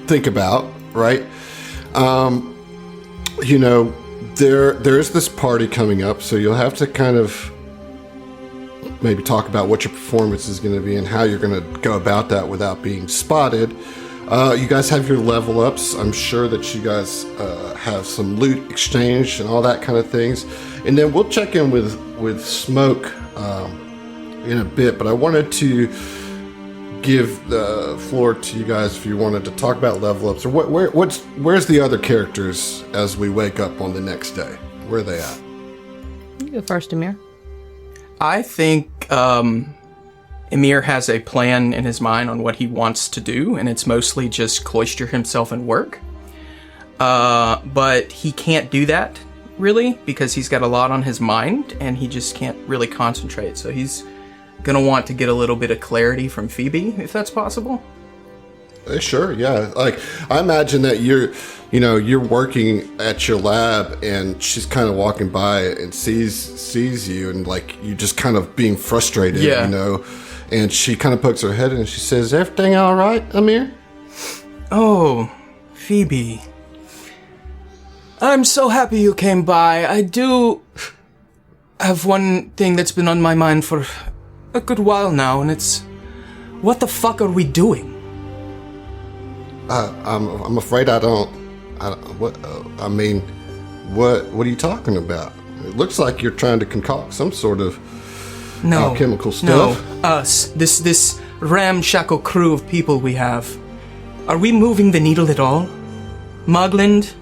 Speaker 1: think about, right? You know, there's this party coming up, so you'll have to kind of maybe talk about what your performance is going to be and how you're going to go about that without being spotted. You guys have your level ups. I'm sure that you guys have some loot exchange and all that kind of things. And then we'll check in with Smoke in a bit. But I wanted to give the floor to you guys if you wanted to talk about level ups, or where's the other characters as we wake up on the next day? Where are they at?
Speaker 3: You go first, Amir.
Speaker 2: I think Emir has a plan in his mind on what he wants to do, and it's mostly just cloister himself and work. But he can't do that, really, because he's got a lot on his mind, and he just can't really concentrate. So he's gonna want to get a little bit of clarity from Phoebe, if that's possible.
Speaker 1: Sure, yeah. Like, I imagine that you're working at your lab, and she's kind of walking by and sees you, and like you just kind of being frustrated, and she kind of pokes her head in and she says, "Everything all right, Amir?"
Speaker 2: Oh, Phoebe. I'm so happy you came by. I do have one thing that's been on my mind for a good while now, and it's, what the fuck are we doing?
Speaker 1: I'm afraid I don't. What are you talking about? It looks like you're trying to concoct some sort of alchemical stuff.
Speaker 2: No, us. This ramshackle crew of people we have. Are we moving the needle at all? Mugland,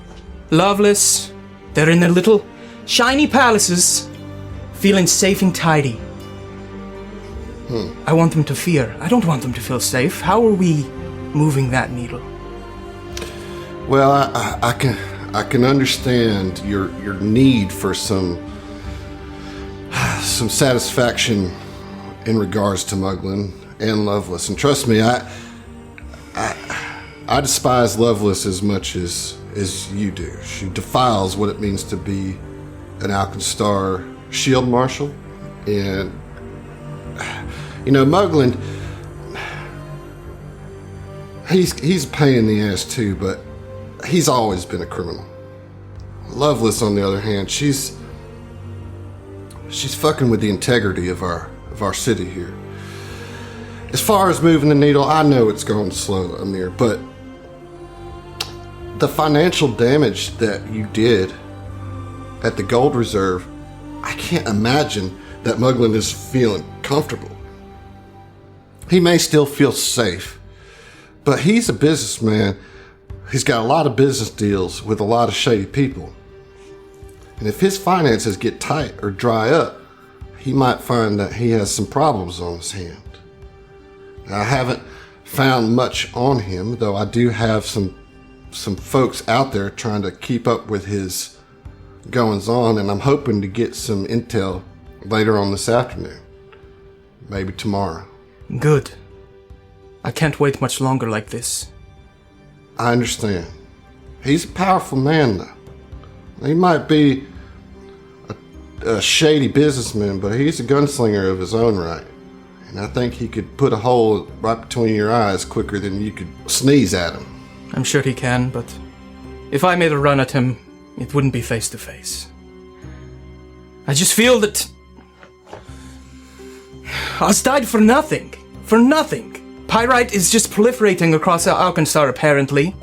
Speaker 2: Loveless, they're in their little shiny palaces, feeling safe and tidy. I want them to fear. I don't want them to feel safe. How are we moving that needle?
Speaker 1: Well, I can understand your need for some satisfaction in regards to Muglin and Loveless, and trust me, I despise Loveless as much as you do. She defiles what it means to be an Alkenstar shield marshal, and Muglin, he's a pain in the ass too, but he's always been a criminal. Loveless, on the other hand, she's fucking with the integrity of our city here. As far as moving the needle, I know it's going slow, Amir, but the financial damage that you did at the gold reserve, I can't imagine that Muglin is feeling comfortable. He may still feel safe, but he's a businessman. He's got a lot of business deals with a lot of shady people. And if his finances get tight or dry up, he might find that he has some problems on his hand. Now, I haven't found much on him, though I do have some folks out there trying to keep up with his goings on, and I'm hoping to get some intel later on this afternoon. Maybe tomorrow.
Speaker 2: Good. I can't wait much longer like this.
Speaker 1: I understand. He's a powerful man, though. He might be a shady businessman, but he's a gunslinger of his own right. And I think he could put a hole right between your eyes quicker than you could sneeze at him.
Speaker 2: I'm sure he can, but if I made a run at him, it wouldn't be face to face. I just feel that Oz died for nothing. For nothing. Pyrite is just proliferating across Alkenstar, apparently.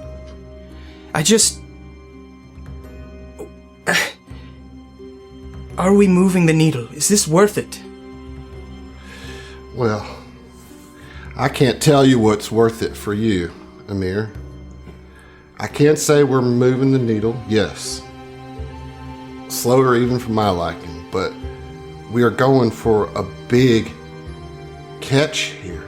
Speaker 2: Are we moving the needle? Is this worth it?
Speaker 1: Well, I can't tell you what's worth it for you, Amir. I can't say we're moving the needle, yes. Slower even for my liking, but we are going for a big catch here.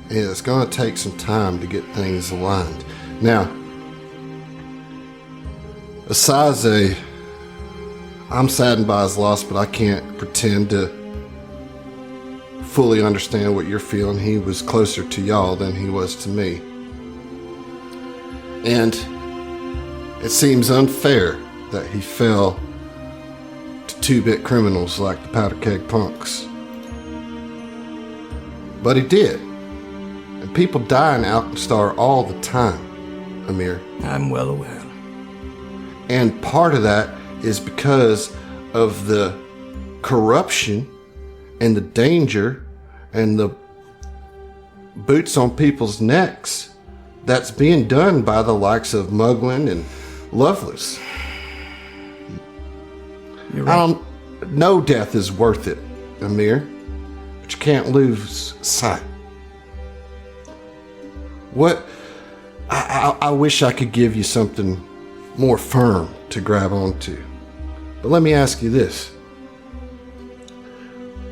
Speaker 1: And it's going to take some time to get things aligned. Now, Asaze, I'm saddened by his loss, but I can't pretend to fully understand what you're feeling. He was closer to y'all than he was to me. And it seems unfair that he fell to two-bit criminals like the Powder Keg Punks. But he did. And people die in Alkenstar all the time, Amir.
Speaker 2: I'm well aware.
Speaker 1: And part of that is because of the corruption and the danger and the boots on people's necks that's being done by the likes of Muglin and Loveless.
Speaker 2: You're right.
Speaker 1: No death is worth it, Amir, but you can't lose sight. I wish I could give you something more firm to grab onto. But let me ask you this.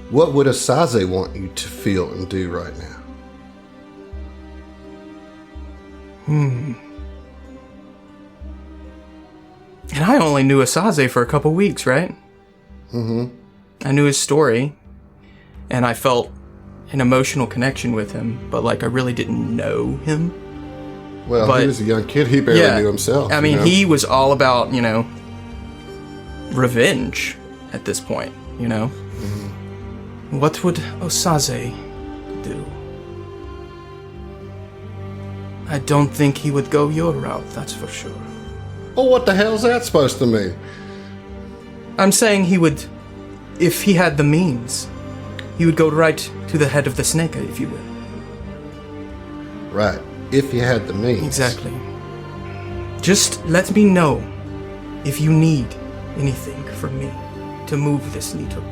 Speaker 1: What would Asaze want you to feel and do right now?
Speaker 2: And I only knew Asaze for a couple weeks, right?
Speaker 1: Mm-hmm.
Speaker 2: I knew his story. and I felt an emotional connection with him, but like I really didn't know him.
Speaker 1: Well,
Speaker 2: But-
Speaker 1: he was a young kid. He barely knew himself.
Speaker 2: I mean,
Speaker 1: you know?
Speaker 2: he was all about, revenge at this point, What would Osaze do? I don't think he would go your route, that's for sure.
Speaker 1: Well, what the hell's that supposed to mean?
Speaker 2: I'm saying he would, if he had the means, he would go right to the head of the snake, if you will.
Speaker 1: Right. If you had the means.
Speaker 2: Exactly. Just let me know if you need anything from me to move this needle.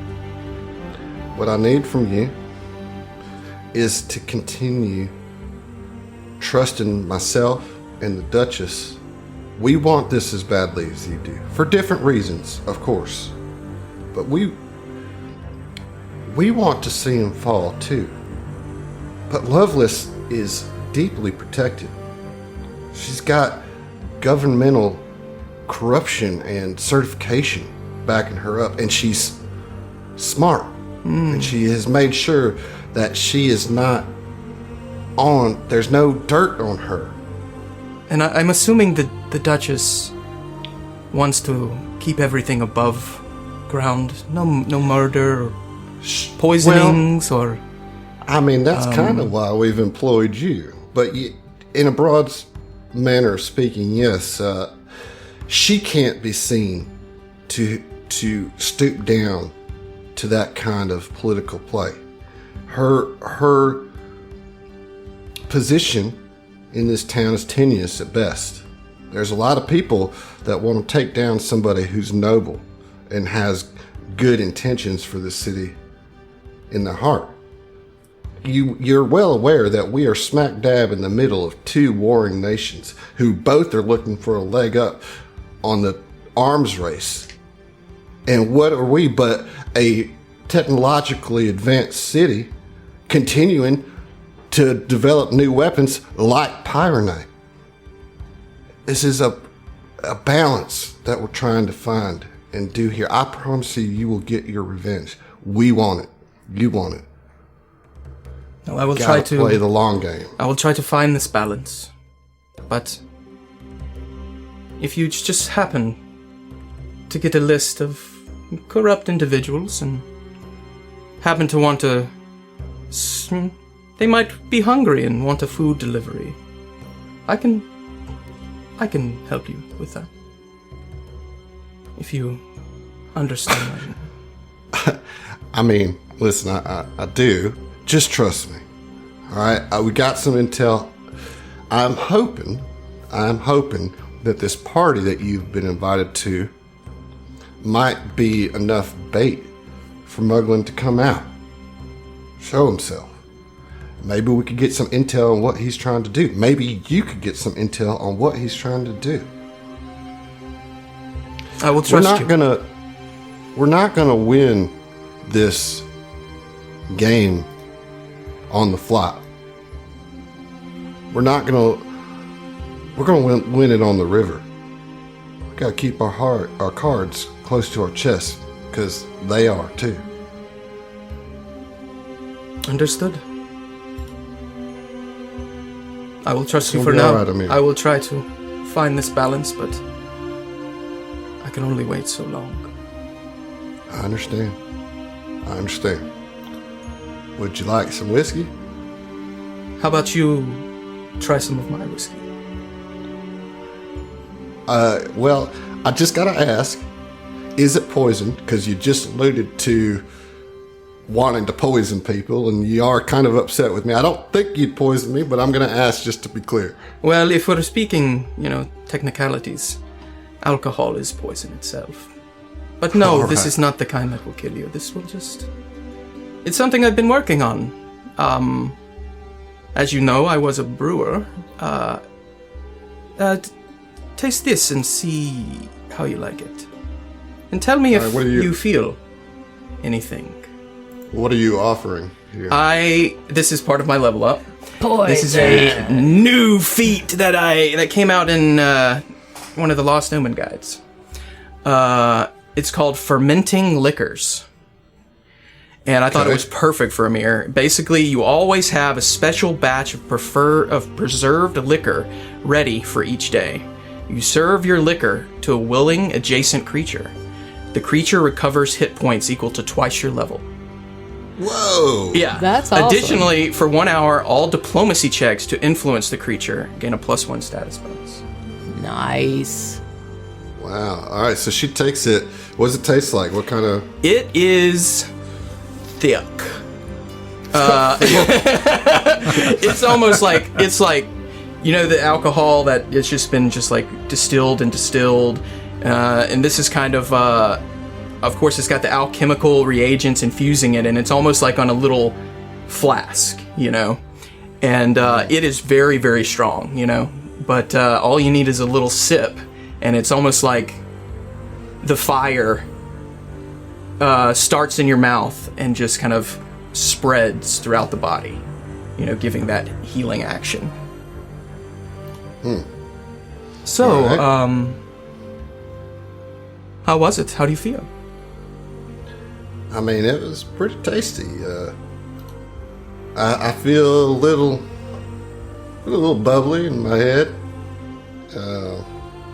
Speaker 1: What I need from you is to continue trusting myself and the Duchess. We want this as badly as you do. For different reasons, of course. But we want to see him fall too. But Lovelace is deeply protected. She's got governmental corruption and certification backing her up, and she's smart. And she has made sure that she is not there's no dirt on her.
Speaker 2: And I'm assuming that the Duchess wants to keep everything above ground. No murder or poisonings or...
Speaker 1: I mean, that's kind of why we've employed you. But in a broad manner of speaking, yes, she can't be seen to stoop down to that kind of political play. Her position in this town is tenuous at best. There's a lot of people that want to take down somebody who's noble and has good intentions for the city in their heart. You're well aware that we are smack dab in the middle of two warring nations who both are looking for a leg up on the arms race. And what are we but a technologically advanced city continuing to develop new weapons like pyronite? This is a balance that we're trying to find and do here. I promise you will get your revenge. We want it. You want it.
Speaker 2: No, I will
Speaker 1: Gotta
Speaker 2: try to
Speaker 1: play the long game.
Speaker 2: I will try to find this balance. But if you just happen to get a list of corrupt individuals and happen to want to... They might be hungry and want a food delivery. I can help you with that. If you understand.
Speaker 1: I mean, listen, I do. Just trust me. All right? We got some intel. I'm hoping that this party that you've been invited to might be enough bait for Muglin to come out. Show himself. Maybe we could get some intel on what he's trying to do. Maybe you could get some intel on what he's trying to do.
Speaker 2: I will trust you.
Speaker 1: We're not gonna win this game on the fly. We're gonna win it on the river. We gotta keep our cards close to our chest, because they are too.
Speaker 2: Understood. I will trust you
Speaker 1: It'll
Speaker 2: for
Speaker 1: be
Speaker 2: now.
Speaker 1: all right, Amir.
Speaker 2: I will try to find this balance, but I can only wait so long.
Speaker 1: I understand. Would you like some whiskey?
Speaker 2: How about you try some of my whiskey?
Speaker 1: Well, I just gotta ask, is it poisoned? Because you just alluded to wanting to poison people, and you are kind of upset with me. I don't think you'd poison me, but I'm gonna ask just to be clear.
Speaker 2: Well, if we're speaking, technicalities, alcohol is poison itself. But no,
Speaker 1: All
Speaker 2: this
Speaker 1: right.
Speaker 2: is not the kind that will kill you. This will just... It's something I've been working on. As you know, I was a brewer. Taste this and see how you like it. And tell me if
Speaker 1: All right, what do you-
Speaker 2: you feel anything.
Speaker 1: What are you offering here?
Speaker 2: This is part of my level up.
Speaker 3: Poison.
Speaker 2: This is a new feat that came out in one of the Lost Omen guides. It's called Fermenting Liquors. And I thought it was perfect for a mirror. Basically, you always have a special batch of preserved liquor ready for each day. You serve your liquor to a willing adjacent creature. The creature recovers hit points equal to twice your level.
Speaker 1: Whoa!
Speaker 2: Yeah.
Speaker 3: That's awesome.
Speaker 2: Additionally, for 1 hour, all diplomacy checks to influence the creature gain a +1 status bonus.
Speaker 3: Nice.
Speaker 1: Wow. All right, so she takes it. What does it taste like? What kind of...
Speaker 2: It is thick. It's almost like, it's like, you know, the alcohol that it's just been just like distilled, and this is kind of course it's got the alchemical reagents infusing it, and it's almost like on a little flask, you know, and it is very, very strong, you know, but all you need is a little sip, and it's almost like the fire starts in your mouth and just kind of spreads throughout the body, you know, giving that healing action. So,
Speaker 1: right.
Speaker 2: How was it? How do you feel?
Speaker 1: I mean, it was pretty tasty. I feel a little bubbly in my head.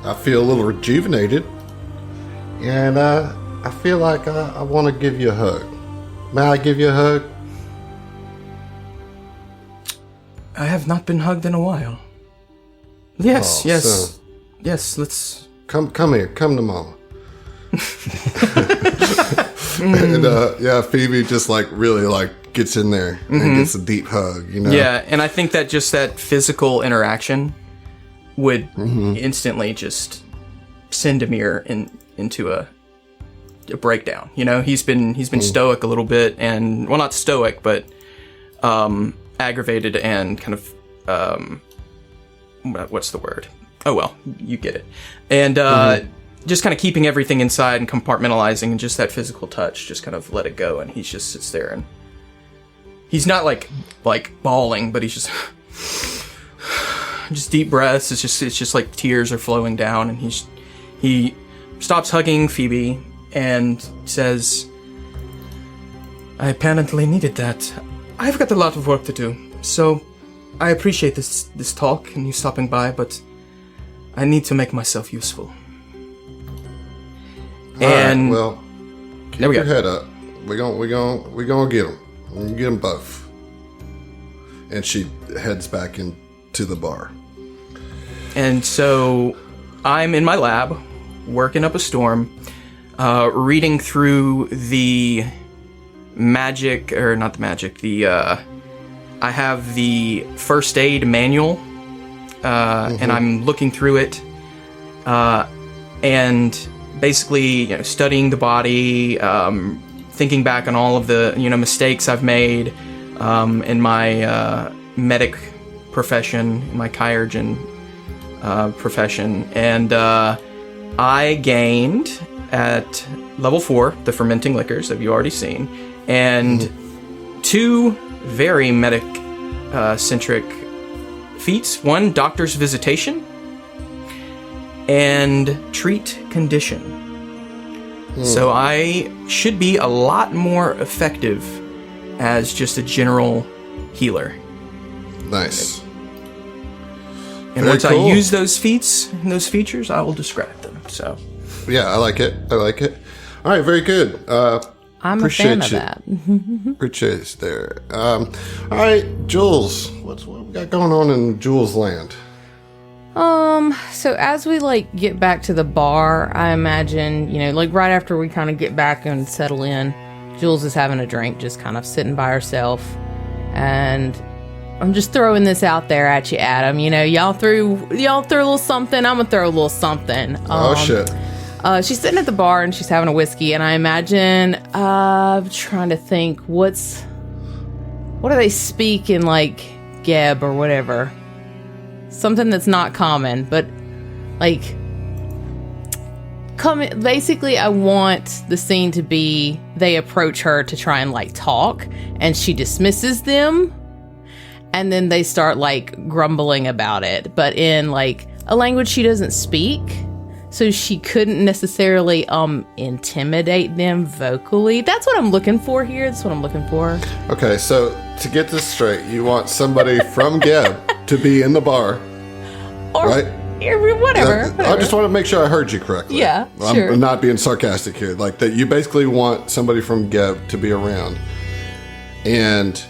Speaker 1: I feel a little rejuvenated, and I feel like I want to give you a hug. May I give you a hug?
Speaker 2: I have not been hugged in a while. Yes,
Speaker 1: Oh,
Speaker 2: yes,
Speaker 1: so-
Speaker 2: yes. Let's.
Speaker 1: Come here. Come to mama. And yeah, Phoebe just like really like gets in there and gets a deep hug, you know?
Speaker 2: Yeah, and I think that just that physical interaction would instantly just send Amir into a breakdown. You know, he's been stoic a little bit, and well, not stoic, but aggravated and kind of what's the word? Oh well, you get it. And just kind of keeping everything inside and compartmentalizing, and just that physical touch, just kind of let it go, and he just sits there, and he's not like bawling, but he's just deep breaths. It's just like tears are flowing down, and he stops hugging Phoebe and says, "I apparently needed that. I've got a lot of work to do, so I appreciate this talk and you stopping by, but I need to make myself useful." And
Speaker 1: all right, well, keep
Speaker 2: there we
Speaker 1: your
Speaker 2: go.
Speaker 1: head up. We're gonna get them. We're gonna get them both. And she heads back into the bar.
Speaker 2: And so I'm in my lab, working up a storm, reading through the magic, or not the magic, I have the first aid manual, and I'm looking through it, and basically, you know, studying the body, thinking back on all of the, you know, mistakes I've made in my medic profession, my chirurgeon profession, and I gained at level 4 the fermenting liquors that you've already seen, and 2 very medic centric feats. 1, doctor's visitation, and treat condition. So I should be a lot more effective as just a general healer.
Speaker 1: Nice.
Speaker 2: And
Speaker 1: Very
Speaker 2: once
Speaker 1: cool.
Speaker 2: I use those feats and those features, I will describe them. So
Speaker 1: Yeah, I like it. All right, very good.
Speaker 3: I'm a
Speaker 1: appreciate
Speaker 3: fan of
Speaker 1: you.
Speaker 3: that.
Speaker 1: Appreciate it there. All right, Jules, what we got going on in Jules land?
Speaker 3: So as we get back to the bar, I imagine, right after we kind of get back and settle in, Jules is having a drink, just kind of sitting by herself. And I'm just throwing this out there at you, Adam. Y'all threw a little something. I'm gonna throw a little something.
Speaker 1: Oh shit.
Speaker 3: She's sitting at the bar and she's having a whiskey, and I imagine, I'm trying to think, what do they speak in Geb or whatever? Something that's not common, but basically I want the scene to be they approach her to try and talk, and she dismisses them, and then they start grumbling about it, but in a language she doesn't speak. so she couldn't necessarily intimidate them vocally. That's what I'm looking for here. That's what I'm looking for.
Speaker 1: Okay, so to get this straight, you want somebody from Geb to be in the bar,
Speaker 3: Or
Speaker 1: right?
Speaker 3: whatever.
Speaker 1: I just want to make sure I heard you correctly.
Speaker 3: Yeah, sure.
Speaker 1: I'm not being sarcastic here. Like that, you basically want somebody from Geb to be around and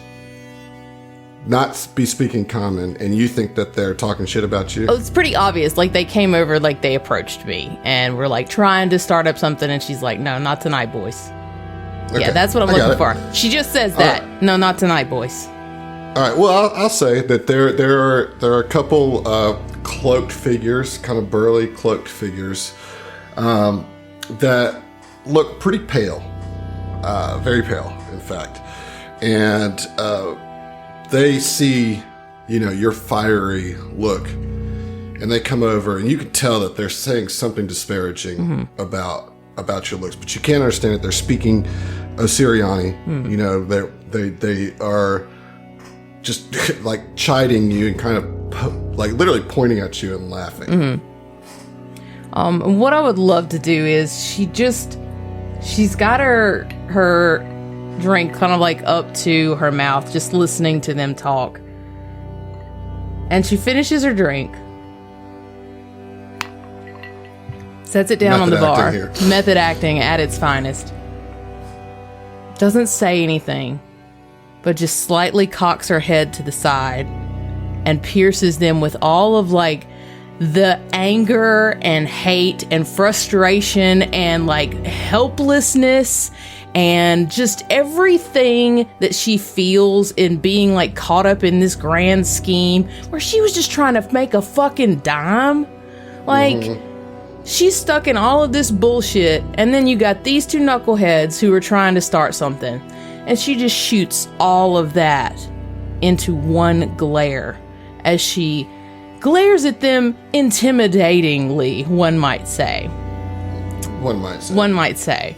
Speaker 1: not be speaking common, and you think that they're talking shit about you.
Speaker 3: Oh, it's pretty obvious. Like they came over, like they approached me, and we're like trying to start up something, and she's like, "No, not tonight, boys."
Speaker 1: Okay,
Speaker 3: Yeah, that's what I'm
Speaker 1: I got
Speaker 3: looking
Speaker 1: it.
Speaker 3: for. She just says that.
Speaker 1: right.
Speaker 3: No, not tonight, boys.
Speaker 1: All right. Well, I'll say that there are a couple cloaked figures, kind of burly cloaked figures, that look pretty pale, very pale, in fact, and they see, your fiery look, and they come over, and you can tell that they're saying something disparaging about your looks, but you can't understand it. They're speaking Osiriani. They are just like chiding you and kind of like literally pointing at you and laughing.
Speaker 3: What I would love to do is she's got her drink kind of like up to her mouth, just listening to them talk. And she finishes her drink, sets it down on the
Speaker 1: Method
Speaker 3: bar.
Speaker 1: acting here.
Speaker 3: Method acting at its finest. Doesn't say anything, but just slightly cocks her head to the side and pierces them with all of like the anger and hate and frustration and like helplessness and just everything that she feels in being like caught up in this grand scheme where she was just trying to make a fucking dime. Like, she's stuck in all of this bullshit, and then you got these two knuckleheads who are trying to start something, and she just shoots all of that into one glare as she glares at them intimidatingly, one might say. One might say.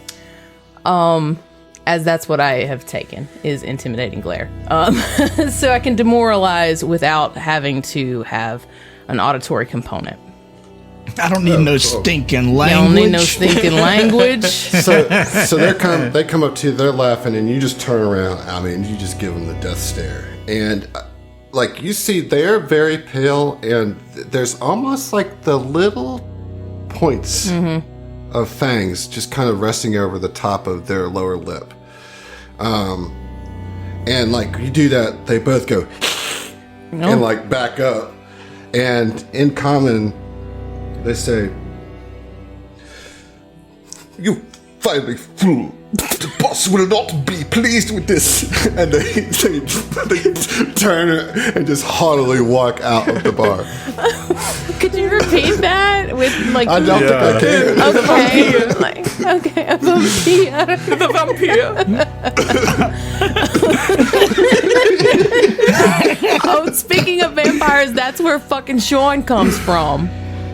Speaker 3: As that's what I have taken, is intimidating glare. So I can demoralize without having to have an auditory component.
Speaker 5: I don't need no stinking language.
Speaker 3: You don't need no stinking language.
Speaker 1: So they come up to you, they're laughing, and you just turn around. I mean, you just give them the death stare, and like you see, they're very pale, and there's almost like the little points of fangs just kind of resting over the top of their lower lip. And like you do that, they both go and like back up, and in common, they say, "You finally fool! The boss will not be pleased with this." And they turn and just haughtily walk out of the bar.
Speaker 3: Could you repeat that with like?
Speaker 1: I don't think I can.
Speaker 3: Okay, like okay, a vampire.
Speaker 2: The vampire.
Speaker 3: Oh, speaking of vampires, that's where fucking Sean comes from.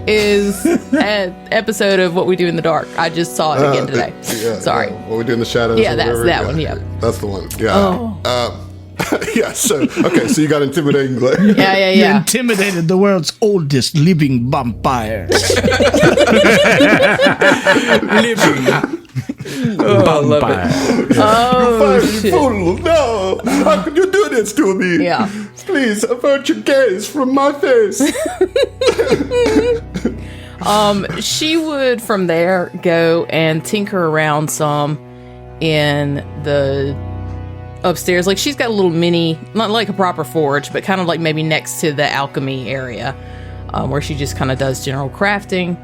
Speaker 3: Is an episode of What We Do in the Dark. I just saw it again today.
Speaker 1: Yeah,
Speaker 3: Sorry.
Speaker 1: yeah. What we do in the shadows.
Speaker 3: Yeah,
Speaker 1: or
Speaker 3: that's
Speaker 1: whatever.
Speaker 3: that one, yeah.
Speaker 1: That's the one. Yeah. Yeah. So so you got intimidating glare.
Speaker 3: Yeah.
Speaker 5: You intimidated the world's oldest living vampire.
Speaker 2: Oh, I love it.
Speaker 3: Oh,
Speaker 1: You
Speaker 3: shit.
Speaker 1: fool! No! How could you do this to me?
Speaker 3: Yeah.
Speaker 1: Please avert your gaze from my face.
Speaker 3: She would from there go and tinker around some in the upstairs. Like she's got a little mini, not like a proper forge, but kind of like maybe next to the alchemy area, where she just kind of does general crafting.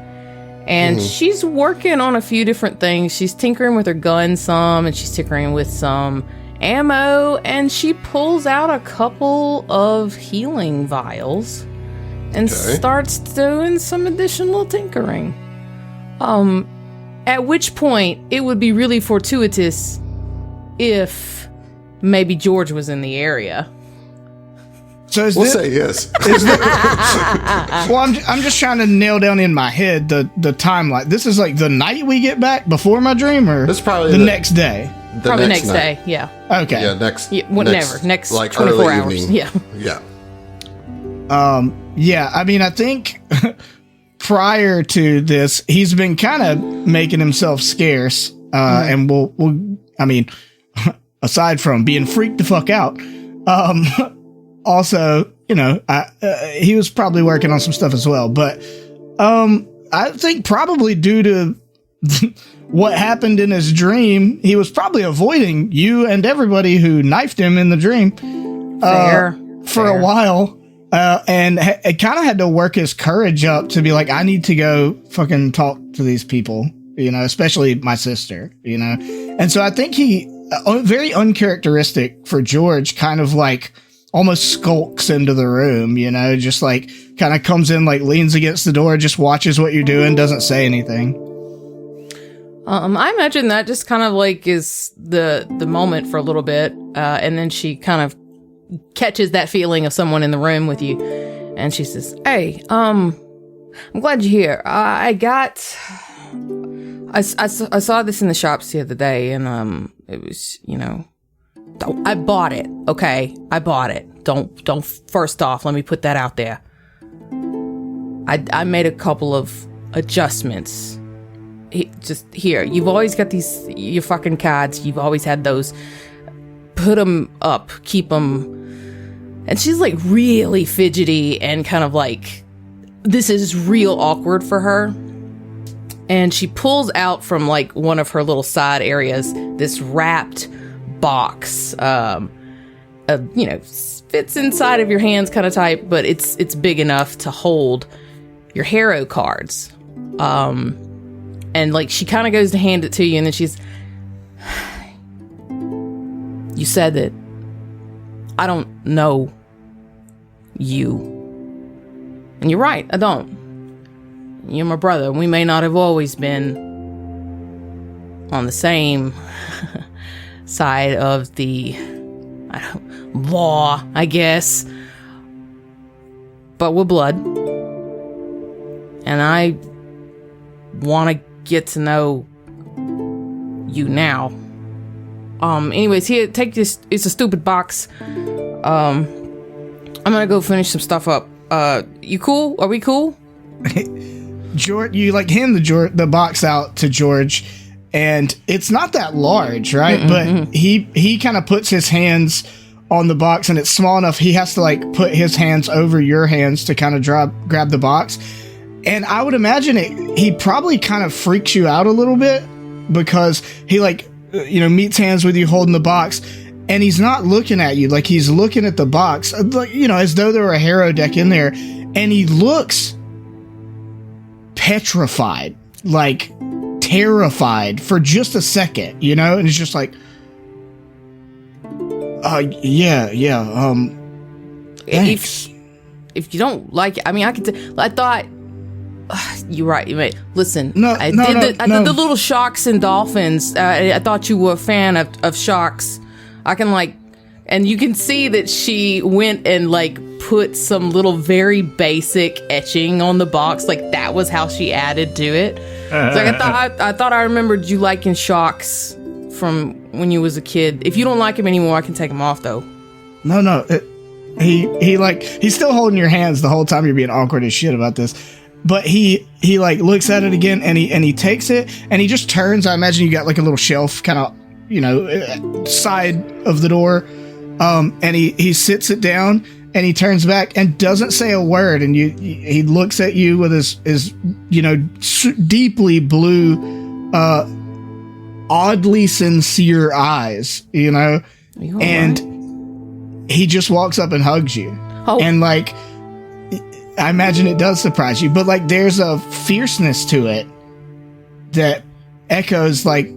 Speaker 3: And she's working on a few different things. She's tinkering with her gun some, and she's tinkering with some ammo, and she pulls out a couple of healing vials and starts doing some additional tinkering. At which point it would be really fortuitous if maybe George was in the area.
Speaker 5: So is
Speaker 1: We'll
Speaker 5: this,
Speaker 1: say yes.
Speaker 5: well, I'm just trying to nail down in my head the timeline. This is like the night we get back before my dream, or
Speaker 1: This is probably
Speaker 5: the
Speaker 1: the-
Speaker 5: next day.
Speaker 1: The
Speaker 3: Probably next
Speaker 1: night.
Speaker 3: day, yeah.
Speaker 5: Okay.
Speaker 1: Yeah, next.
Speaker 3: Yeah, whenever. Next
Speaker 1: like
Speaker 3: 24
Speaker 1: early
Speaker 3: hours.
Speaker 1: evening.
Speaker 3: Yeah.
Speaker 1: Yeah.
Speaker 5: Yeah. I mean, I think prior to this, he's been kind of making himself scarce. And we'll, I mean, aside from being freaked the fuck out, also, you know, he was probably working on some stuff as well. But I think probably due to what happened in his dream, he was probably avoiding you and everybody who knifed him in the dream for a while. And it kind of had to work his courage up to be like, I need to go fucking talk to these people, you know, especially my sister, you know. And so I think he, very uncharacteristic for George, kind of like almost skulks into the room, you know, just like kind of comes in, like leans against the door, just watches what you're doing, doesn't say anything.
Speaker 3: I imagine that just kind of like is the moment for a little bit, and then she kind of catches that feeling of someone in the room with you, and she says, "Hey, I'm glad you're here. I saw this in the shops the other day, and it was, you know, I bought it. Okay, I bought it. Don't. First off, let me put that out there. I made a couple of adjustments." Just here, you've always got your fucking cards. You've always had those. Put them up, keep them. And she's like really fidgety and kind of like, this is real awkward for her. And she pulls out from like one of her little side areas this wrapped box. You know, fits inside of your hands kind of type, but it's big enough to hold your hero cards. And like she kind of goes to hand it to you, and then she's, you said that I don't know you. And you're right, I don't. You're my brother. We may not have always been on the same side of the law, I guess. But we're blood. And I want to get to know you now. Anyways, here, take this. It's a stupid box. I'm gonna go finish some stuff up. You cool? Are we cool?
Speaker 5: George, you like hand the box out to George, and it's not that large, right? But he kind of puts his hands on the box, and it's small enough he has to like put his hands over your hands to kind of grab the box. And I would imagine he probably kind of freaks you out a little bit, because he like, you know, meets hands with you holding the box, and he's not looking at you. Like, he's looking at the box, like, you know, as though there were a hero deck in there, and he looks petrified, like terrified for just a second, you know, and it's just like, thanks.
Speaker 3: If you don't like it, I mean, I thought, you're right. Listen, I did the little sharks and dolphins. I thought you were a fan of sharks. I can like, and you can see that she went and like put some little very basic etching on the box. Like that was how she added to it. It's like I thought I remembered you liking sharks from when you was a kid. If you don't like him anymore, I can take him off though.
Speaker 5: No. He's still holding your hands the whole time. You're being awkward as shit about this. But he like looks at it again, and he takes it, and he just turns. I imagine you got like a little shelf kind of, you know, side of the door. And he sits it down, and he turns back and doesn't say a word. And he looks at you with his you know, deeply blue, oddly sincere eyes, you know, and right. He just walks up and hugs you. Oh. And like, I imagine it does surprise you, but like there's a fierceness to it that echoes like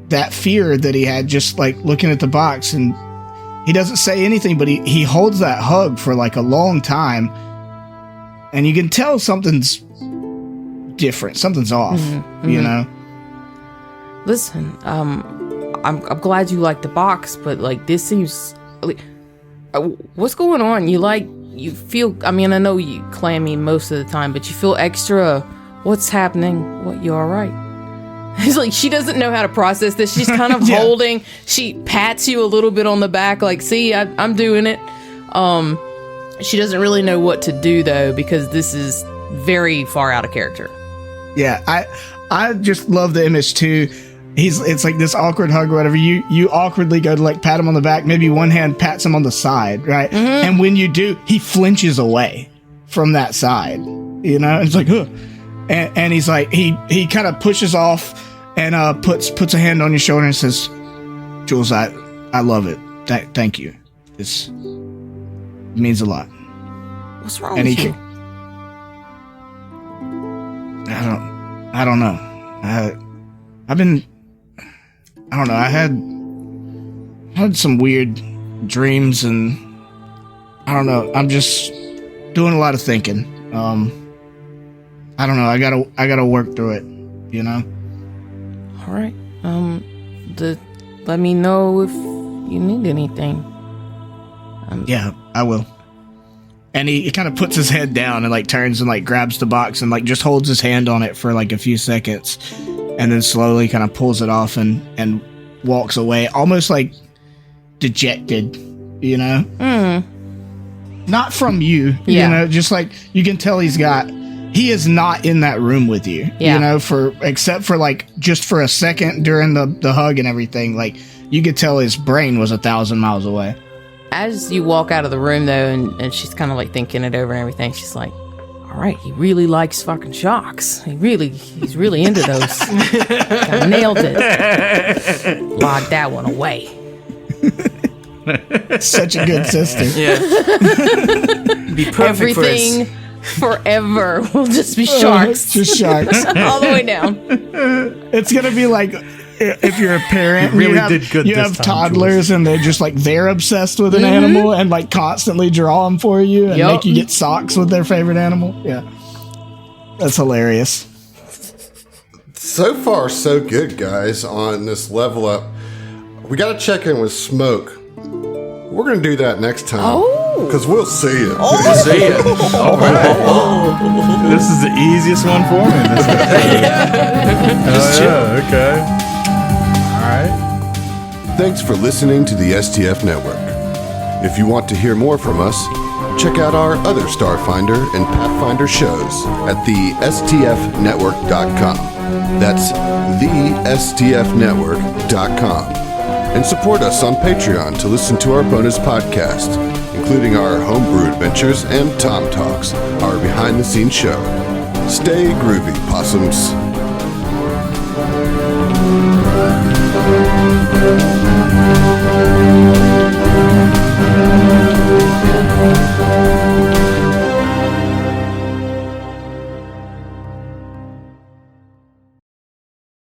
Speaker 5: that fear that he had just like looking at the box. And he doesn't say anything, but he holds that hug for like a long time, and you can tell something's different, something's off, you know.
Speaker 3: Listen, I'm glad you like the box, but like this seems like, what's going on? You feel, I mean, I know you clammy most of the time, but you feel extra, what's happening? What, you all right? It's like, she doesn't know how to process this. She's kind of holding, she pats you a little bit on the back, like, see, I'm doing it. She doesn't really know what to do though, because this is very far out of character.
Speaker 5: Yeah, I just love the image too. It's like this awkward hug or whatever. You awkwardly go to like pat him on the back. Maybe one hand pats him on the side, right? Mm-hmm. And when you do, he flinches away from that side. You know, it's like, huh. And he's like, he kind of pushes off and puts a hand on your shoulder and says, "Jules, I love it. Thank you. This means a lot."
Speaker 3: What's wrong with you?
Speaker 5: I don't know. I don't know. I had some weird dreams, and I don't know. I'm just doing a lot of thinking. I don't know. I gotta work through it. You know.
Speaker 3: All right. Let me know if you need anything.
Speaker 5: Yeah, I will. And he kind of puts his head down and like turns and like grabs the box and like just holds his hand on it for like a few seconds, and then slowly kind of pulls it off and walks away, almost like dejected, you know? Not from you, you know, just like you can tell he is not in that room with you, you know, except for like just for a second during the hug and everything. Like you could tell his brain was 1,000 miles away.
Speaker 3: As you walk out of the room, though, and she's kind of like thinking it over and everything, she's like, all right, he really likes fucking shocks. He's really into those. I nailed it. Logged that one away.
Speaker 5: Such a good sister.
Speaker 2: Yeah. Be perfect
Speaker 3: Everything forever will just be sharks.
Speaker 5: Just sharks.
Speaker 3: All the way down.
Speaker 5: It's going to be like... If you're a parent,
Speaker 4: really did good
Speaker 5: you
Speaker 4: this
Speaker 5: have
Speaker 4: time,
Speaker 5: toddlers, and they're just like they're obsessed with an animal and like constantly draw them for you and make you get socks with their favorite animal. Yeah, that's hilarious.
Speaker 1: So far, so good, guys. On this level up, we got to check in with Smoke. We're gonna do that next time because we'll see it.
Speaker 2: See it.
Speaker 4: All right. This is the easiest one for me. Okay. All right.
Speaker 1: Thanks for listening to the STF Network. If you want to hear more from us, check out our other Starfinder and Pathfinder shows at the stfnetwork.com. That's the stfnetwork.com. And support us on Patreon to listen to our bonus podcast, including our homebrew adventures and Tom Talks, our behind-the-scenes show. Stay groovy, possums.
Speaker 6: Thank you.